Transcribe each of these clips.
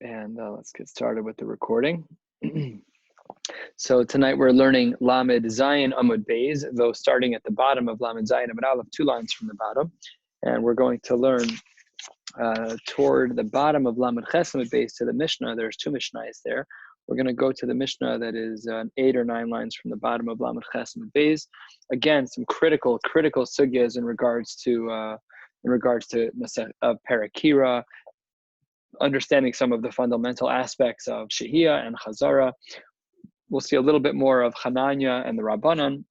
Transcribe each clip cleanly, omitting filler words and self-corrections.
And let's get started with the recording. So tonight we're learning Lamed Zayin Amud Beis, though starting at the bottom of Lamed Zayin Amud Aleph, 2 lines from the bottom. And we're going to learn toward the bottom of Lamed Ches Amud Beis to the Mishnah. There's 2 Mishnahs there. We're going to go to the Mishnah that is 8 or 9 lines from the bottom of Lamed Ches Amud Beis. Again, some critical sugyas in regards to Parakira, understanding some of the fundamental aspects of Shehiyah and Chazara. We'll see a little bit more of Hananya and the Rabbanan,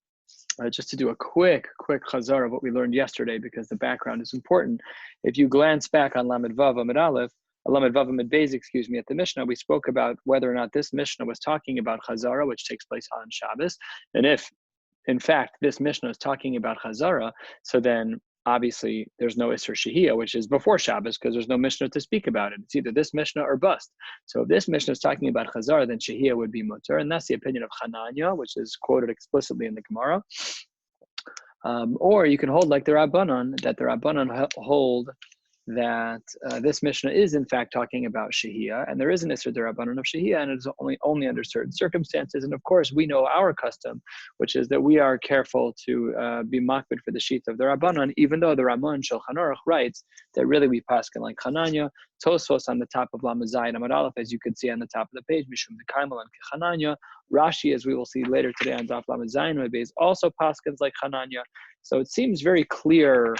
just to do a quick Chazara of what we learned yesterday, because the background is important. If you glance back on Lamed Vav Amud Aleph, Lamed Vav Amud Beis, at the Mishnah, we spoke about whether or not this Mishnah was talking about Chazara, which takes place on Shabbos, and if, in fact, this Mishnah is talking about Chazara, so then obviously there's no Isser Shehiyah, which is before Shabbos, because there's no Mishnah to speak about it. It's either this Mishnah or bust. So if this Mishnah is talking about Chazara, then Shehiyah would be mutter, and that's the opinion of Hananya, which is quoted explicitly in the Gemara. Or you can hold like the Rabbanan, that the Rabbanan hold that this Mishnah is in fact talking about Shehiyah, and there is an Isser D'Rabbanan of Shehiyah, and it is only under certain circumstances. And of course, we know our custom, which is that we are careful to be makbid for the sheet of the Rabbanan, even though the Ramon Shulchan Aruch writes that really we paskin like Hananya. Tosfos on the top of Lamed Zayin Amud Aleph, as you can see on the top of the page, Mishum D'Kaimal and Hananya. Rashi, as we will see later today on Daf Lamed Zayin Amud Beis, also paskins like Hananya. So it seems very clear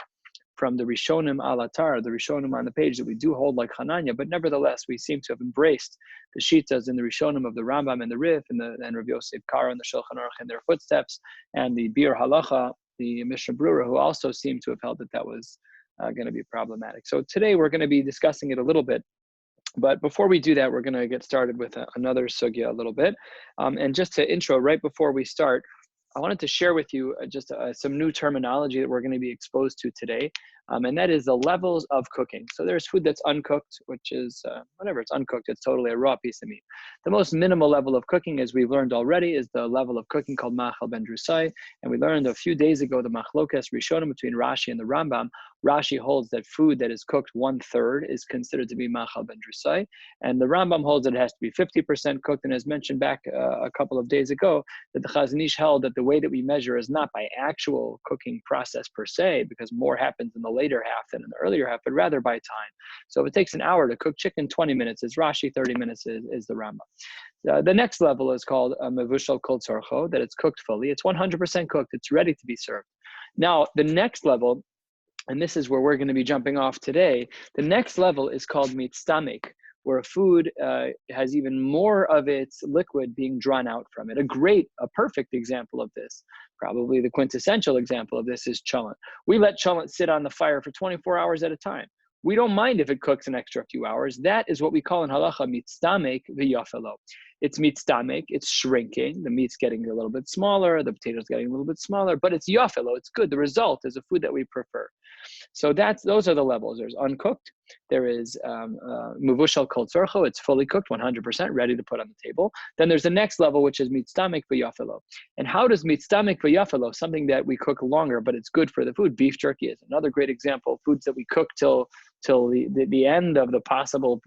from the Rishonim Alatar, the Rishonim on the page, that we do hold like Hananya, but nevertheless, we seem to have embraced the Shitas and the Rishonim of the Rambam and the Rif and Rav Yosef Karo and the Shulchan Aruch in their footsteps, and the Bir Halacha, the Mishnah Brura, who also seem to have held that that was going to be problematic. So today we're going to be discussing it a little bit. But before we do that, we're going to get started with another sugya a little bit. And just to intro, right before we start, I wanted to share with you just some new terminology that we're going to be exposed to today, and that is the levels of cooking. So there's food that's uncooked, which is, whatever, it's uncooked, it's totally a raw piece of meat. The most minimal level of cooking, as we've learned already, is the level of cooking called machal ben drusai, and we learned a few days ago the machlokas rishonim between Rashi and the Rambam. Rashi holds that food that is cooked 1/3 is considered to be machal ben drusai, and the Rambam holds that it has to be 50% cooked, and as mentioned back a couple of days ago, that the Chazon Ish held that the way that we measure is not by actual cooking process per se, because more happens in the later half than in the earlier half, but rather by time. So if it takes an hour to cook chicken, 20 minutes is Rashi, 30 minutes is the Rambam. The next level is called mevushal kol tzorcho, that it's cooked fully. It's 100% cooked. It's ready to be served. Now, the next level, and this is where we're going to be jumping off today, the next level is called mitztamek, where a food has even more of its liquid being drawn out from it. A perfect example of this, probably the quintessential example of this, is cholent. We let cholent sit on the fire for 24 hours at a time. We don't mind if it cooks an extra few hours. That is what we call in halacha mitztamek v'yafelo. It's mitztamek, it's shrinking, the meat's getting a little bit smaller, the potato's getting a little bit smaller, but it's yafelo, it's good. The result is a food that we prefer. So those are the levels. There's uncooked, there is mevushal kol tzorcho, it's fully cooked, 100%, ready to put on the table. Then there's the next level, which is mitztamek v'yafelo. And how does mitztamek v'yafelo, something that we cook longer, but it's good for the food? Beef jerky is another great example. Foods that we cook till the end of the possible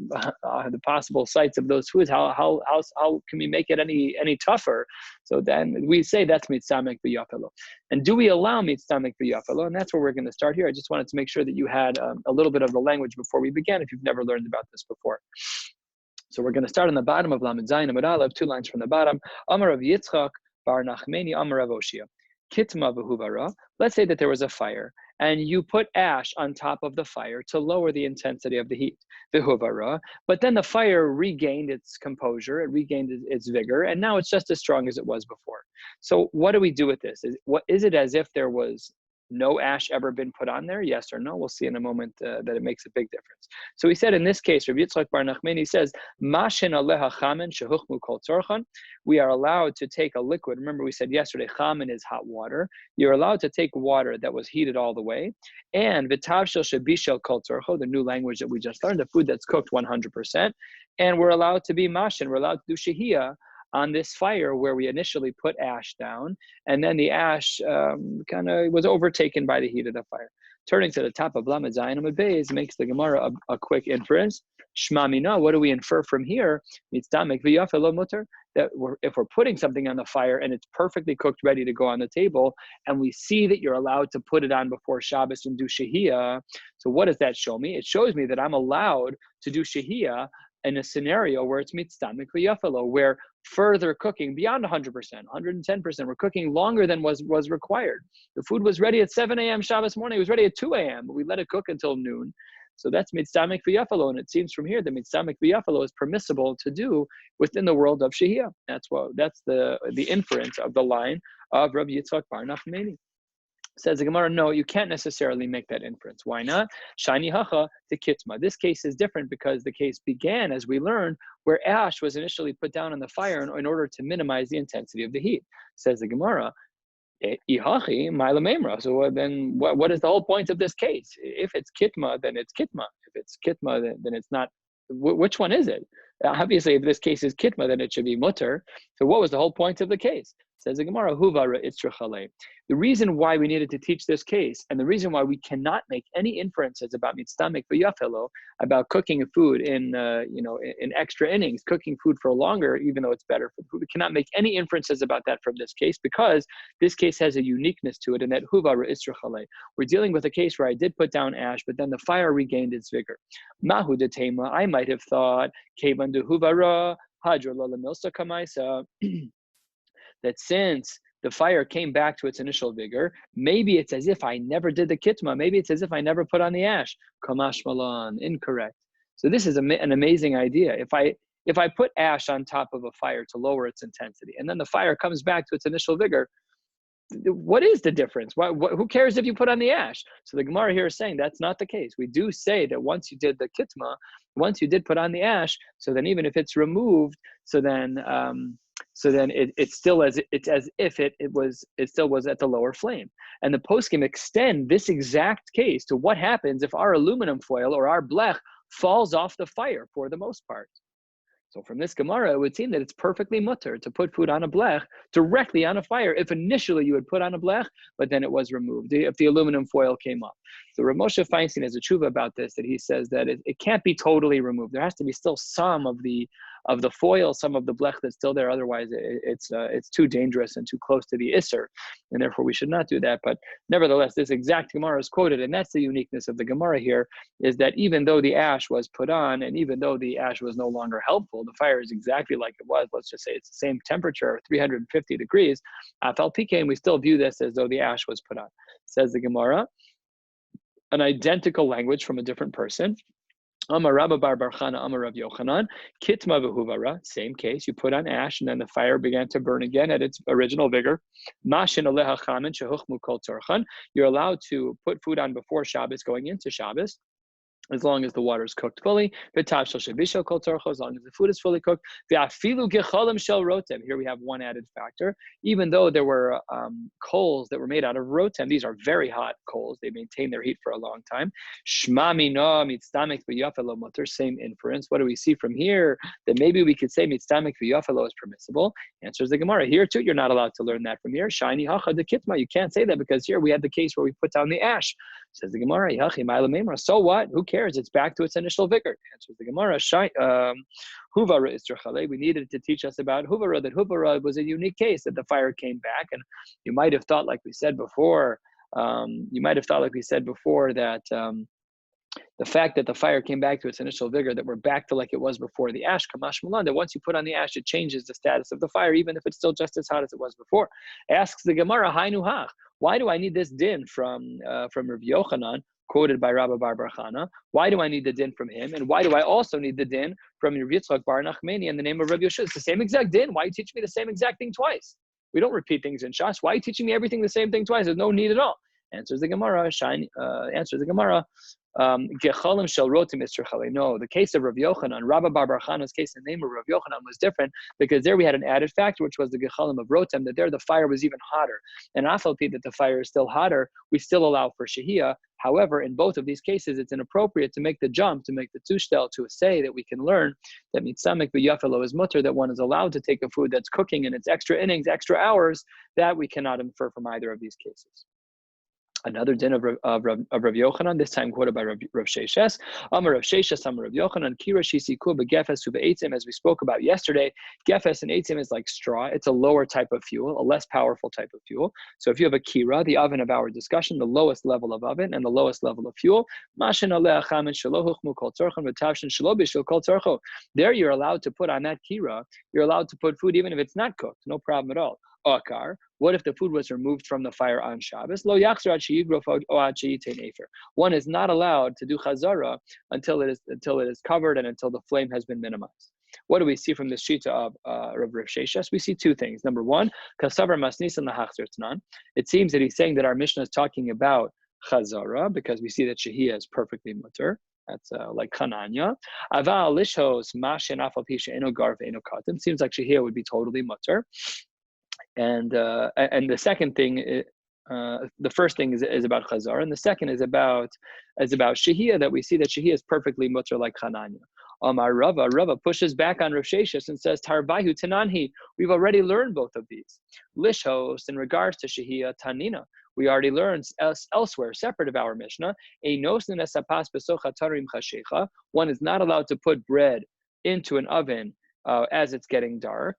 sites of those foods. How can we make it any tougher? So then we say that's mitztamek v'yafelo. And do we allow mitztamek v'yafelo? And that's where we're going to start here. I just wanted to make sure that you had a little bit of the language before we began, if you've never learned about this before. So we're going to start on the bottom of Lamed Zayin Amud Aleph, 2 lines from the bottom. Amar Rav Yitzchak bar Nachmeni Amar Rav Oshia. Kitma v'huvara. Let's say that there was a fire, and you put ash on top of the fire to lower the intensity of the heat, v'huvara. But then the fire regained its composure, it regained its vigor, and now it's just as strong as it was before. So what do we do with this? Is it as if there was no ash ever been put on there? Yes or no? We'll see in a moment that it makes a big difference. So he said in this case, Rabbi Yitzchak bar Nachmani says, Mashen aleha chamen shehuchmu kol tzorchan. We are allowed to take a liquid. Remember we said yesterday, chamen is hot water. You're allowed to take water that was heated all the way, and v'tavshel shebishel kol tzorcho, the new language that we just learned, the food that's cooked 100%, and we're allowed to be mashen, we're allowed to do shehiyah on this fire where we initially put ash down, and then the ash kind of was overtaken by the heat of the fire. Turning to the top of Lamed Zayin Amud Beis makes the Gemara a quick inference. Shma mina, what do we infer from here? Mitzamek v'yafel lo muter. That if we're putting something on the fire and it's perfectly cooked, ready to go on the table, and we see that you're allowed to put it on before Shabbos and do shehiyah, so what does that show me? It shows me that I'm allowed to do shehiyah in a scenario where it's mitzamek v'yafelo, where further cooking beyond 100%, 110%, we're cooking longer than was required. The food was ready at 7 a.m. Shabbos morning. It was ready at 2 a.m., but we let it cook until noon. So that's mitzamek v'yafelo, and it seems from here that mitzamek v'yafelo is permissible to do within the world of shehiyah. That's the inference of the line of Rabbi Yitzchak bar Nachmani. Says the Gemara, no, you can't necessarily make that inference. Why not? Shani hacha to kitma. This case is different because the case began, as we learned, where ash was initially put down on the fire in order to minimize the intensity of the heat. Says the Gemara, so then what is the whole point of this case? If it's kitma, then it's kitma. If it's kitma, then it's not. Which one is it? Obviously, if this case is kitma, then it should be mutter. So what was the whole point of the case? Says the Gemara, huvara itzrachale. The reason why we needed to teach this case, and the reason why we cannot make any inferences about mitzamek v'yafelo, about cooking food in extra innings, cooking food for longer, even though it's better for food, we cannot make any inferences about that from this case because this case has a uniqueness to it, and that huvara itzrachale. We're dealing with a case where I did put down ash, but then the fire regained its vigor. Mahu detema. I might have thought kevan de huvara hadra lalamilsa kamaisa. That since the fire came back to its initial vigor, maybe it's as if I never did the kitma. Maybe it's as if I never put on the ash. Kamash malan, incorrect. So this is an amazing idea. If I put ash on top of a fire to lower its intensity, and then the fire comes back to its initial vigor, what is the difference? Who cares if you put on the ash? So the Gemara here is saying that's not the case. We do say that once you did the kitma, once you did put on the ash, so then even if it's removed, so then it's still as if it still was at the lower flame. And the poskim extend this exact case to what happens if our aluminum foil or our blech falls off the fire for the most part. So from this Gemara, it would seem that it's perfectly mutter to put food on a blech directly on a fire if initially you would put on a blech, but then it was removed, if the aluminum foil came off. So Rav Moshe Feinstein has a tshuva about this, that he says that it can't be totally removed. There has to be still some of the foil, some of the blech that's still there. Otherwise, it's too dangerous and too close to the Isser, and therefore we should not do that. But nevertheless, this exact Gemara is quoted, and that's the uniqueness of the Gemara here, is that even though the ash was put on, and even though the ash was no longer helpful, the fire is exactly like it was. Let's just say it's the same temperature, 350 degrees. Afal Pikein, we still view this as though the ash was put on. Says the Gemara, an identical language from a different person. Amar Rabbi bar Barchana, Amar Rav Yochanan, kitma v'huvara, same case. You put on ash, and then the fire began to burn again at its original vigor. Mashin aleha chamen shehuchmu kol tzorchan. You're allowed to put food on before Shabbos, going into Shabbos, as long as the water is cooked fully. As long as the food is fully cooked. Here we have one added factor. Even though there were coals that were made out of rotem, these are very hot coals. They maintain their heat for a long time. Same inference. What do we see from here? That maybe we could say mitzamek v'yafelo is permissible. Answers the Gemara. Here too, you're not allowed to learn that from here. Shiny hacha de kitma. You can't say that because here we had the case where we put down the ash. Says the Gemara. So what? Who cares? It's back to its initial vigor. Answers the Gemara. Huvara istrachale. We needed to teach us about huvara, that huvara was a unique case, that the fire came back. And you might have thought, like we said before, that the fact that the fire came back to its initial vigor, that we're back to like it was before the ash, kamash malan, that once you put on the ash, it changes the status of the fire, even if it's still just as hot as it was before. Asks the Gemara, hainu hach. Why do I need this din from Rav Yochanan, quoted by Rabbi bar Barchana? Why do I need the din from him? And why do I also need the din from Rav Yitzchak bar Nachmani in the name of Rabbi Yoshua? It's the same exact din. Why are you teaching me the same exact thing twice? We don't repeat things in Shas. Why are you teaching me everything the same thing twice? There's no need at all. Answers the Gemara. No, the case of Rav Yochanan, Rabbi bar Barchana's case, the name of Rav Yochanan was different because there we had an added factor, which was the gechalim of rotem, that there the fire was even hotter. And afalpi that the fire is still hotter, we still allow for shehiyah. However, in both of these cases, it's inappropriate to make the jump, to make the tushtel, to say that we can learn that mitzamek v'yafelo is mutter, that one is allowed to take a food that's cooking in its extra innings, extra hours, that we cannot infer from either of these cases. Another din of Rav Yochanan, this time quoted by Rav Sheshes. Amar Rav Sheshes, Amar Rav Yochanan, Kira Shisiku begefes uve'etzim, as we spoke about yesterday. Gefes and eitzim is like straw. It's a lower type of fuel, a less powerful type of fuel. So if you have a kira, the oven of our discussion, the lowest level of oven and the lowest level of fuel, there you're allowed to put on that kira, you're allowed to put food even if it's not cooked, no problem at all. Akar, what if the food was removed from the fire on Shabbos? Lo yachzor ad sheyigrof o ad sheyitain efer. One is not allowed to do chazara until it is covered and until the flame has been minimized. What do we see from this shita of Rav Sheshes? We see two things. Number one, kasavar masnis and lahachzir tnan. It seems that he's saying that our Mishnah is talking about chazara because we see that shehiyah is perfectly mutter. That's like Chananya. Aval lishos mashen afal pisha eno garv eno katan. Seems like shehiyah would be totally mutter. And the second thing, the first thing is about chazar, and the second is about shehiyah, that we see that shehiyah is perfectly mutter like Chananya. Rava pushes back on Rav Sheshes and says, Tarvahu Tananhi, we've already learned both of these. Lishos, in regards to shehiyah, Tanina, we already learned elsewhere, separate of our Mishnah, one is not allowed to put bread into an oven as it's getting dark.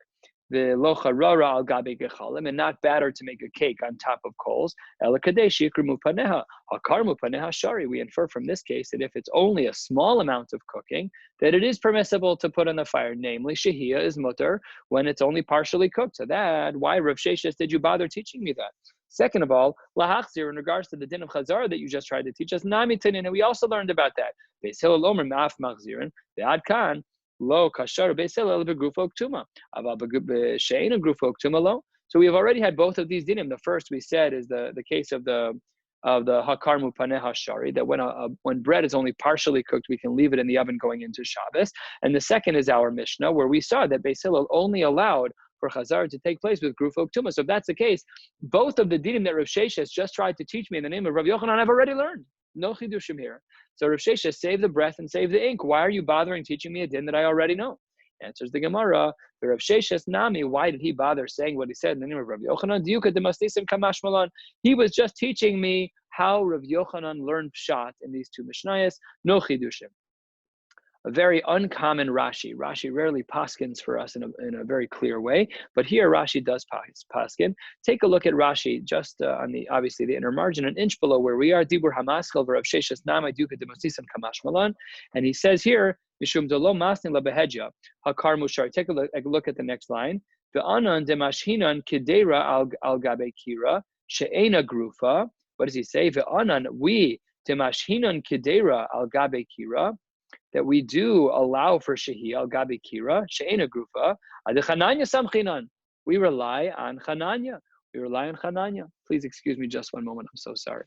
The locharara al gabe gechalim, and not batter to make a cake on top of coals. Elakadesh yikrimu paneha hakarmu paneha shari. We infer from this case that if it's only a small amount of cooking, that it is permissible to put on the fire. Namely, shehiyah is mutter when it's only partially cooked. So that, why Rav Sheshes did you bother teaching me that? Second of all, lahachzir, in regards to the din of chazar that you just tried to teach us, nami tanin, and we also learned about that. Beis Hillel omer ma'af machzirin ve'ad kan. Lo kashar beis Hillel begrufo ktuma, aval b'she'ena grufo ktuma lo. So we have already had both of these dinim. The first we said is the case of the hakar mupaneh shari, that when bread is only partially cooked, we can leave it in the oven going into Shabbos. And the second is our Mishnah, where we saw that beis Hillel only allowed for chazar to take place with grufo ktuma. So if that's the case, both of the dinim that Rav Sheshes just tried to teach me in the name of Rav Yochanan, I've already learned. No chidushim here. So Rav Sheshes, save the breath and save the ink. Why are you bothering teaching me a din that I already know? Answers the Gemara. The Rav Sheshes nami. Why did he bother saying what he said in the name of Rav Yochanan? Diuka demasnisim kamash malan. He was just teaching me how Rav Yochanan learned pshat in these two mishnayos. No chidushim. A very uncommon Rashi. Rashi rarely paskins for us in a very clear way, but here Rashi does paskin. Take a look at Rashi just on obviously the inner margin, an inch below where we are. Dibur hamaskal v'Rav Sheshes nama duka demosisim kamash malan, and he says here mishum delo masnin labehedja hakar mushar. Take a look at the next line. Ve'anan demashhinan kidera al gabe kira she'ena grufa. What does he say? Ve'anan we demashhinan kidera al gabe kira, that we do allow for shehiyah al gabi kira she'ena grufa adechananya samchinan. We rely on Chananya. We rely on Chananya. Please excuse me just one moment. I'm so sorry.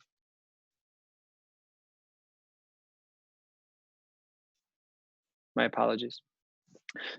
My apologies.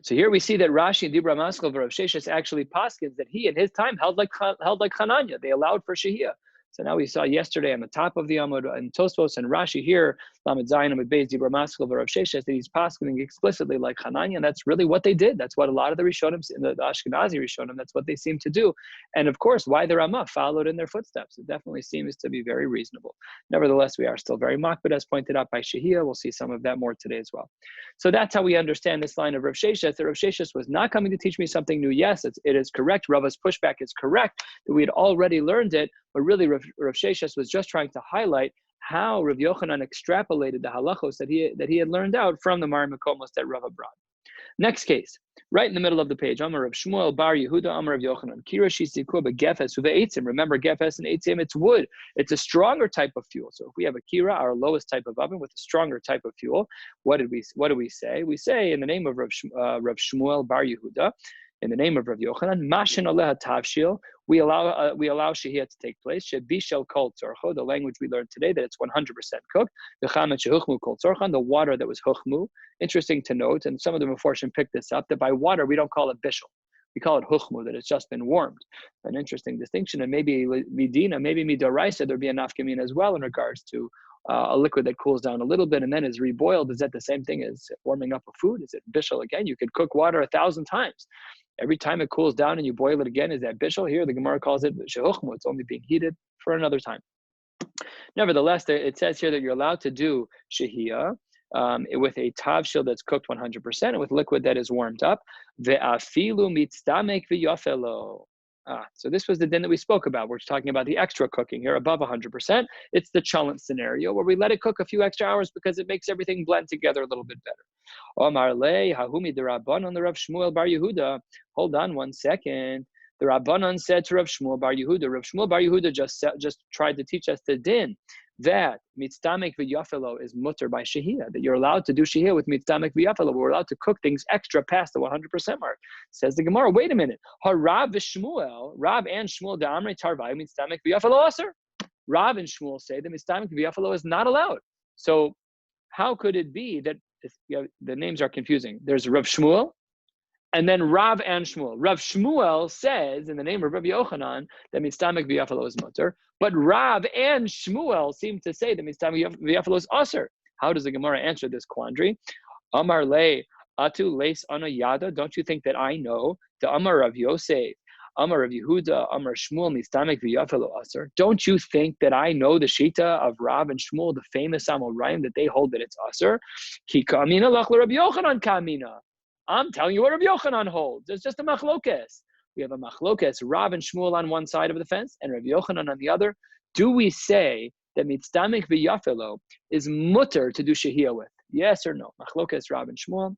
So here we see that Rashi and Dibra Maskal Rav Sheshes actually paskins that he in his time held like Chananya. They allowed for shehiyah. So now we saw yesterday on the top of the Amud and Tosfos and Rashi here, Lamed Zayin Amud Beis Dibra Maskal Rav Sheshes, that he's paskening explicitly like Chananya, and that's really what they did. That's what a lot of the Rishonim, the Ashkenazi Rishonim, that's what they seem to do. And of course, why the Ramah followed in their footsteps. It definitely seems to be very reasonable. Nevertheless, we are still very makbid, as pointed out by Shehiyah. We'll see some of that more today as well. So that's how we understand this line of Rav Sheshes, that Rav Sheshes was not coming to teach me something new. Yes, it is correct. Rava's pushback is correct, that we had already learned it, but really Rav Sheshes was just trying to highlight how Rav Yochanan extrapolated the halachos that he had learned out from the Mar Mekomos that Rava brought. Next case, right in the middle of the page, Amar Rav Shmuel Bar Yehuda Amar Rav Yochanan Kira Shisikua Begefes Uve'etzim. Remember, Gefes and Eitzim, it's wood. It's a stronger type of fuel. So if we have a Kira, our lowest type of oven with a stronger type of fuel, what do we say? We say in the name of Rav Shmuel Bar Yehuda, in the name of Rav Yochanan, Mashin Aleha Tavshil, we allow shehiyah to take place. Shebishel kol tzorcho, the language we learned today, that it's 100% cooked. V'chamet shehuchmu kol tzorchan, the water that was huchmu. Interesting to note, and some of the Meforshim picked this up, that by water we don't call it bishel. We call it huchmu, that it's just been warmed. An interesting distinction, and maybe midina, maybe midoraisa, there'd be a nafkamin as well in regards to a liquid that cools down a little bit and then is reboiled. Is that the same thing as warming up a food? Is it bishel again? You could cook water 1,000 times. Every time it cools down and you boil it again, is that bishel? Here the Gemara calls it shehuchmu. It's only being heated for another time. Nevertheless, it says here that you're allowed to do shehiyah with a tavshil that's cooked 100% and with liquid that is warmed up. Ve'afilu mitzdamek v'yafelo. So this was the din that we spoke about. We're talking about the extra cooking here above 100%. It's the chalent scenario where we let it cook a few extra hours because it makes everything blend together a little bit better. Omar le hahumi derabbanon the Rav Shmuel bar Yehuda. Hold on one second. The Rabbanon said to Rav Shmuel bar Yehuda. Rav Shmuel bar Yehuda just tried to teach us the din that mitzdamek v'yafelo is mutter by shehiyah, that you're allowed to do shehiyah with mitzdamek v'yafelo. We're allowed to cook things extra past the 100% mark. Says the Gemara, wait a minute. Rav and Shmuel da'amrei tarvai mitzdamek v'yafelo aser. Rav and Shmuel say that mitzdamek v'yafelo is not allowed. So how could it be that the names are confusing? There's Rav Shmuel, and then Rav and Shmuel. Rav Shmuel says in the name of Rabbi Yochanan that mitzdamek v'yafelo is mutter, but Rav and Shmuel seem to say that mitzdamek v'yafelo is aser. How does the Gemara answer this quandary? Amar le atu leis ana yada. Don't you think that I know? The Amar Rav Yosef, Amar Rav Yehuda, Amar Shmuel mitzdamek v'yafelo aser. Don't you think that I know the shita of Rav and Shmuel, the famous Amoraim, that they hold that it's aser? Ki kamina lach Rabbi Yochanan kamina. I'm telling you what Rabbi Yochanan holds. There's just a machlokes. We have a machlokes, Rav and Shmuel on one side of the fence and Rabbi Yochanan on the other. Do we say that mitzdamek v'yafelo is mutter to do shehiyah with? Yes or no? Machlokes, Rav and Shmuel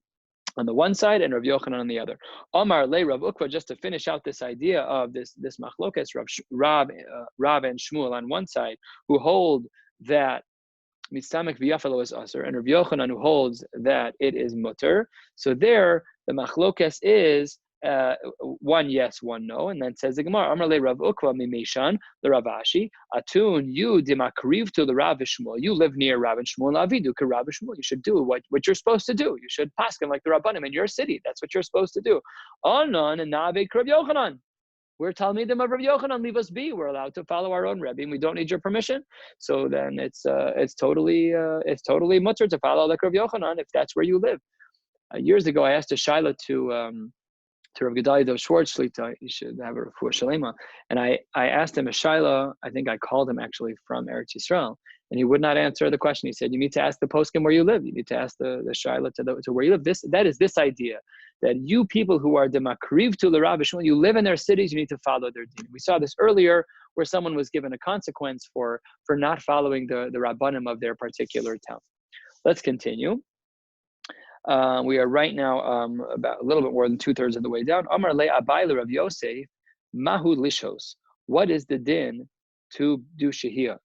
on the one side and Rabbi Yochanan on the other. Omar le Rav Ukva, just to finish out this idea of this machlokes, Rav and Shmuel on one side, who hold that mitzdamek v'yafelo is aser, and Rabbi Yochanan who holds that it is mutter. So there, the machlokes is one yes, one no, and then says the Gemara, Amar le Rav Ukva mimeshan the Rav Ashi atun you dimakriv to the Rav Shmuel. You live near Rav and Shmuel avidu ka Rav Shmuel. You should do what you're supposed to do. You should paskin like the Rabbanim in your city. That's what you're supposed to do. Anon and navek Rabbi Yochanan. We're Talmidim of Rabbi Yochanan, leave us be. We're allowed to follow our own Rebbe, and we don't need your permission. So then it's totally mutter to follow like Rabbi Yochanan if that's where you live. Years ago, I asked a shaila to Rav Gedalia Dov Schwartz Shlita. You should have a refuah shalema. And I asked him a shaila. I think I called him actually from Eretz Yisrael, and he would not answer the question. He said, "You need to ask the poskim where you live. You need to ask the shaila to where you live." That is this idea that you people who are demakriv to the Rav Shmuel, you live in their cities, you need to follow their din. We saw this earlier where someone was given a consequence for not following the Rabbanim of their particular town. Let's continue. We are right now about a little bit more than 2/3 of the way down. Amar le Abai le Rav Yosef, mahu lishos. What is the din to do shehiyah?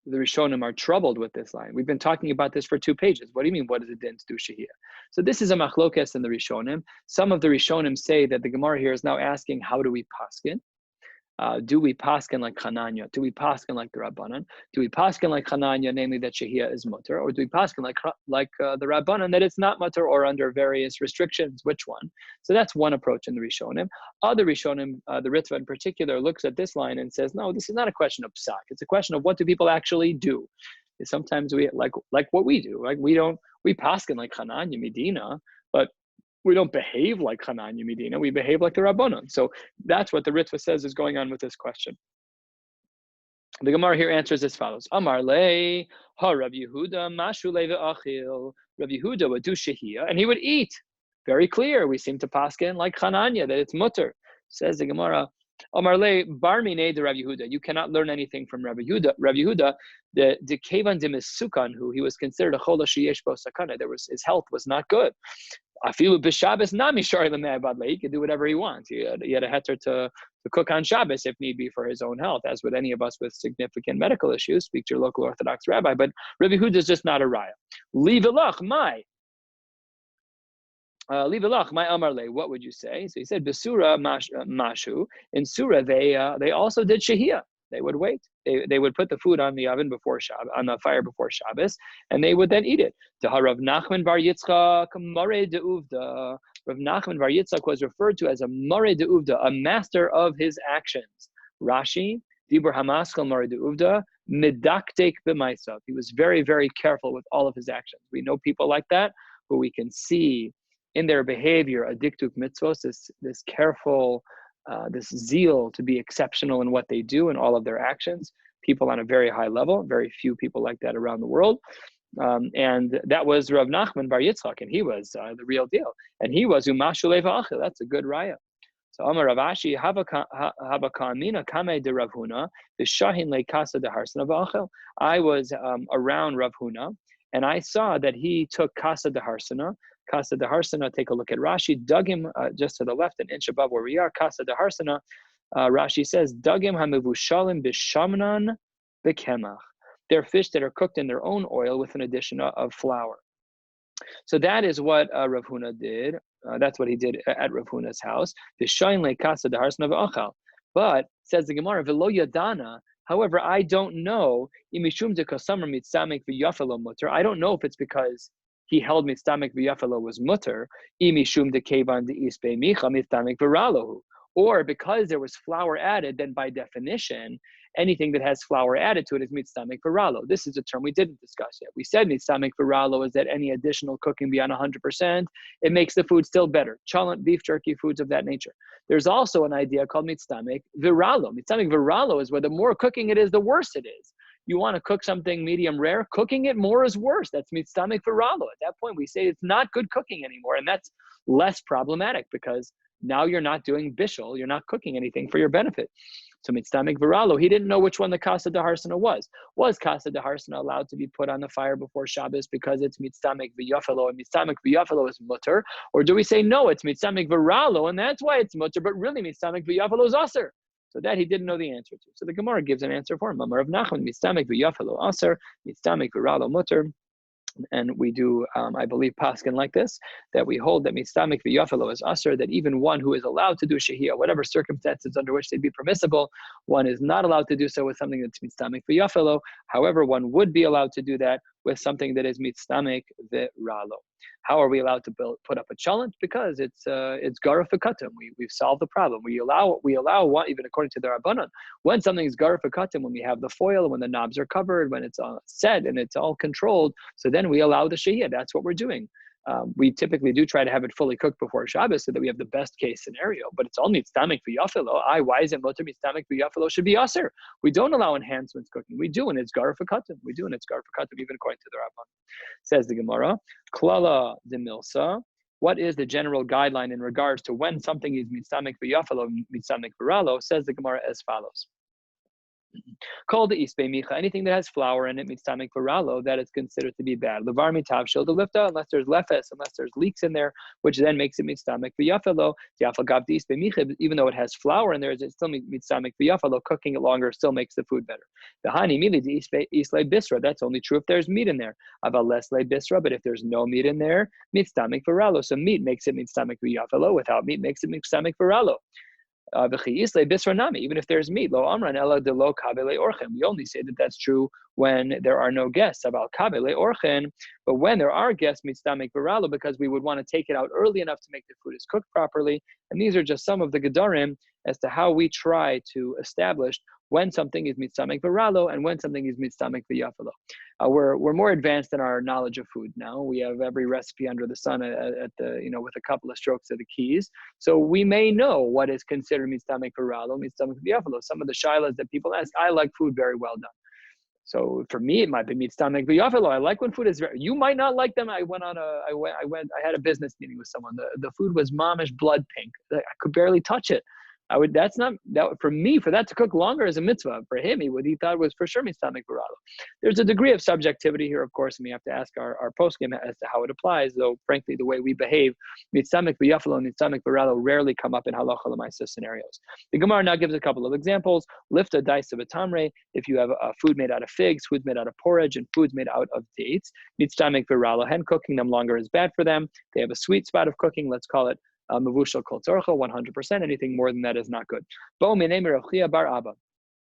The Rishonim are troubled with this line. We've been talking about this for 2 pages. What do you mean, what is the din to do shehiyah? So this is a machlokes in the Rishonim. Some of the Rishonim say that the Gemara here is now asking, how do we paskin? Do we paskin like Chananya? Do we paskin like the Rabbanan? Do we paskin like Chananya, namely that shehiyah is mutter? Or do we paskin like the Rabbanan, that it's not mutter or under various restrictions? Which one? So that's one approach in the Rishonim. Other Rishonim, the Ritva in particular, looks at this line and says, no, this is not a question of psak. It's a question of what do people actually do. Sometimes we like what we do. Like we paskin like Chananya Medina, but we don't behave like Chananya Medina. We behave like the Rabbanon. So that's what the Ritva says is going on with this question. The Gemara here answers as follows: Amar le ha Rav Yehuda mashu leve achil. Rav Yehuda would do shehiyah and he would eat. Very clear. We seem to paskin like Chananya that it's mutter. Says the Gemara, Amar le bar minei de Rav Yehuda. You cannot learn anything from Rav Yehuda. Rav Yehuda, the kevan de misukan, who he was considered a chol sheyesh bo sakana. His health was not good. Afilu b'Shabbos nami shari l'mei badle. He could do whatever he wants. He had a heter to cook on Shabbos if need be for his own health, as would any of us with significant medical issues. Speak to your local Orthodox rabbi. But Rabbi Yehuda is just not a raya. Livelach my amarle. What would you say? So he said besura mashu. In surah they also did shehiyah. They would wait. They would put the food on the oven before Shabbos, on the fire before Shabbos, and they would then eat it. To Rav Nachman bar Yitzchak, Moreh de Uvda. Rav Nachman bar Yitzchak was referred to as a Moreh de Uvda, a master of his actions. Rashi, Dibur Hamaskal Moreh de Uvda, Midaktek b'maisav. He was very, very careful with all of his actions. We know people like that, who we can see in their behavior, a diktuk mitzvos, this careful, this zeal to be exceptional in what they do and all of their actions. people on a very high level, very few people like that around the world. And that was Rav Nachman Bar Yitzchak, and he was the real deal. And he was Umashu Leva Achil. That's a good raya. So Amar Rav Ashi Hava Kamina Kame de Rav Huna the Shahin Le Casa de Harsana V'Achel. I was around Rav Huna, and I saw that he took Casa de Harsana. Casa de Harsana. Take a look at Rashi. Dug him just to the left, an inch above where we are. Casa de Harsana. Rashi says Dugim Hamivushalim Bishamnan Bekemach. They're fish that are cooked in their own oil with an addition of flour. So that is what Rav Huna did. That's what he did at Rav Huna's house. But says the Gemara, Velo Yadana. However, I don't know. I don't know if it's because he held mitzamek v'yafelo was mutter, or because there was flour added, then by definition, anything that has flour added to it is mitzamek v'ralo. This is a term we didn't discuss yet. We said mitzamek v'ralo is that any additional cooking beyond 100%, it makes the food still better. Cholent, beef jerky, foods of that nature. There's also an idea called mitzamek v'ralo. Mitzamek v'ralo is where the more cooking it is, the worse it is. You want to cook something medium rare, cooking it more is worse. That's mitzamek v'ralo. At that point, we say it's not good cooking anymore, and that's less problematic because now you're not doing bishul, you're not cooking anything for your benefit. So mitzamek v'ralo, he didn't know which one the Casa de Harsana was. Was Casa de Harsana allowed to be put on the fire before Shabbos because it's mitzamek v'yafelo, and mitzamek v'yafelo is mutter? Or do we say, no, it's mitzamek v'ralo, and that's why it's mutter, but really mitzamek v'yafelo is aser? So that he didn't know the answer to. So the Gemara gives an answer for him. Amar Rav Nachman, mitzamek v'yafelo aser, mitzamek v'ralo mutter. And we do, I believe, paskin like this, that we hold that mitzamek v'yafelo is aser, that even one who is allowed to do shehiyah, whatever circumstances under which they'd be permissible, one is not allowed to do so with something that's mitzamek v'yafelo. However, one would be allowed to do that with something that is mitzamek v'ralo. How are we allowed to put up a challenge? Because it's garuf v'katim. We've solved the problem. We allow one, even according to the Rabbanan, when something is garuf v'katim, when we have the foil, when the knobs are covered, when it's set and it's all controlled, so then we allow the shehiyah. That's what we're doing. We typically do try to have it fully cooked before Shabbos so that we have the best case scenario, but it's all mitzamek v'yafelo. Why is it mutter mitzamek v'yafelo should be aser? We don't allow enhancements cooking. We do, and it's garuf v'katim. We do, and it's garuf v'katim, even according to the Rabban. Says the Gemara, klala de milsa. What is the general guideline in regards to when something is mitzamek v'yafelo, mitzamek v'ralo? Says the Gemara as follows. Called the ispe micha, anything that has flour in it, mitzamek v'ralo, that is considered to be bad. Levar mitav shel delifta, unless there's lefes, unless there's leaks in there, which then makes it mitzamek v'yafelo. Yafal gav the ispe micha, even though it has flour in there, it's still mitzamek v'yafelo. Cooking it longer still makes the food better. The hani mili the isle bisra, that's only true if there's meat in there. Aval lesle bisra, but if there's no meat in there, mitzamek v'ralo. So meat makes it mitzamek v'yafelo. Without meat makes it mitzamek v'ralo. Even if there's meat, lo amran ela de lo kabele orchen. We only say that that's true when there are no guests. About kabele orchen, but when there are guests, mitzamek v'ralo, because we would want to take it out early enough to make the food is cooked properly. And these are just some of the gedarim as to how we try to establish when something is mitzamek v'ralo and when something is mitzamek v'yafelo. We're more advanced in our knowledge of food now. We have every recipe under the sun at the with a couple of strokes of the keys. So we may know what is considered mitzamek v'ralo, mitzamek v'yafelo. Some of the shilas that people ask, I like food very well done. So for me, it might be mitzamek v'yafelo. I like when food is very. You might not like them. I had a business meeting with someone. The food was mamish blood pink. I could barely touch it. That's not that for me. For that to cook longer is a mitzvah. For him, he thought it was for sure mitzamek v'ralo. There's a degree of subjectivity here, of course, and we have to ask our poskim as to how it applies. Though, frankly, the way we behave, mitzamek v'yafelo and mitzamek v'ralo rarely come up in halacha l'maisa scenarios. The Gemara now gives a couple of examples. Lift a dice of a tamre. If you have food made out of figs, food made out of porridge, and foods made out of dates, mitzamek v'ralo. Hen cooking them longer is bad for them. They have a sweet spot of cooking. Let's call it Mavushal kol tzorcha, 100%. Anything more than that is not good. Bo minei Rav Chia bar Abba.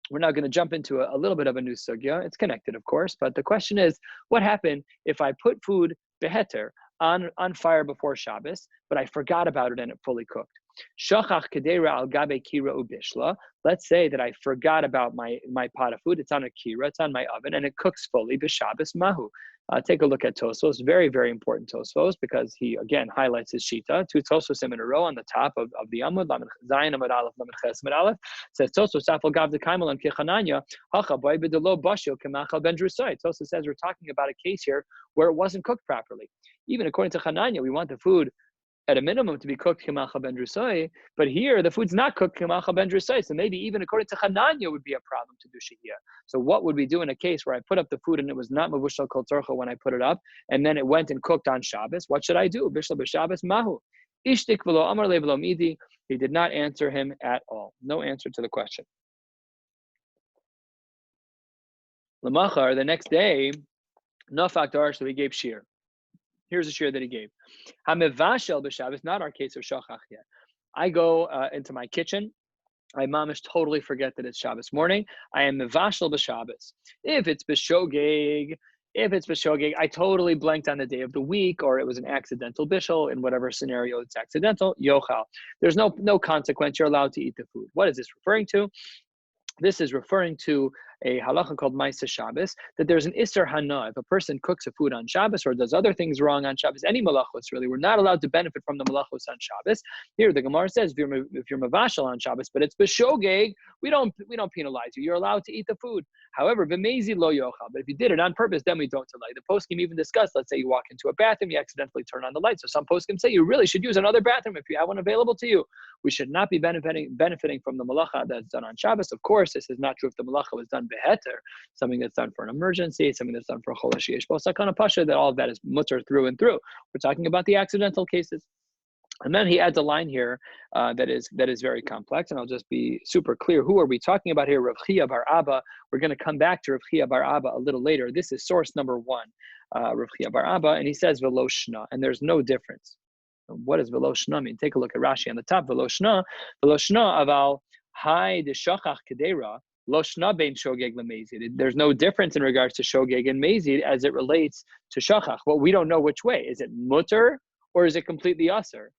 We're now going to jump into a little bit of a new sugya. It's connected, of course, but the question is, what happened if I put food beheter on fire before Shabbos, but I forgot about it and it fully cooked? Shachach kedera al gabe kira ubishla. Let's say that I forgot about my pot of food. It's on a kira, it's on my oven, and it cooks fully b'Shabbos mahu. Take a look at Tosfos, very, very important Tosfos, because he, again, highlights his Shita. Two Tosfos in a row on the top of the Amud, Lamed Zayin Amud Aleph, Lamed Ches Amud Aleph, says Tosfos, Afal Gav de Kaimel and Kichananya, Hacha Boy B'Delo Bashil Kemachal Ben Drusai. Tosfos says we're talking about a case here where it wasn't cooked properly. Even according to Chananya, we want the food at a minimum to be cooked Kemacha Ben Drusai, but here the food's not cooked Kemacha Ben Drusai, so maybe even according to Chananya would be a problem to do Shehiyah. So what would we do in a case where I put up the food and it was not Mavushal Kol Tzorcha when I put it up, and then it went and cooked on Shabbos? What should I do? Bishla b'Shabbos Mahu. Ishtik v'lo amar le v'lo midi. He did not answer him at all. No answer to the question. Lamachar, the next day, Nafak Dar, so he gave shir. Here's a shir that he gave. Hamevashel b'Shabbos, not our case of shachach yet. I go into my kitchen. I mamish totally forget that it's Shabbos morning. I am mevashel b'Shabbos. If it's b'shogeg, I totally blanked on the day of the week, or it was an accidental bishul. In whatever scenario it's accidental, yochal. There's no consequence. You're allowed to eat the food. What is this referring to? This is referring to a halacha called Maseches Shabbos, that there's an Isser Hana. If a person cooks a food on Shabbos or does other things wrong on Shabbos, any malachos really, we're not allowed to benefit from the malachos on Shabbos. Here, the Gemara says, if you're mavashal on Shabbos, but it's b'shogeg, we don't penalize you. You're allowed to eat the food. However, b'mezi lo yochal. But if you did it on purpose, then we don't delay. The poskim even discuss, let's say you walk into a bathroom, you accidentally turn on the light. So some poskim say you really should use another bathroom if you have one available to you. We should not be benefiting from the malacha that's done on Shabbos. Of course, this is not true if the malacha was done beheter, something that's done for an emergency, something that's done for a cholash yesh bo sakana pasha, that all of that is mutter through and through. We're talking about the accidental cases. And then he adds a line here that is very complex, and I'll just be super clear. Who are we talking about here? Rav Chia bar Abba. We're going to come back to Rav Chia bar Abba a little later. This is source number one, Rav Chia bar Abba, and he says velo shna, and there's no difference. What does velo shna mean? Take a look at Rashi on the top. Velo shna aval hai de shachach kedera. Loshna bein shogeg lemezid. There's no difference in regards to shogeg and mezid as it relates to shachach. Well, we don't know which way. Is it mutter or is it completely usher?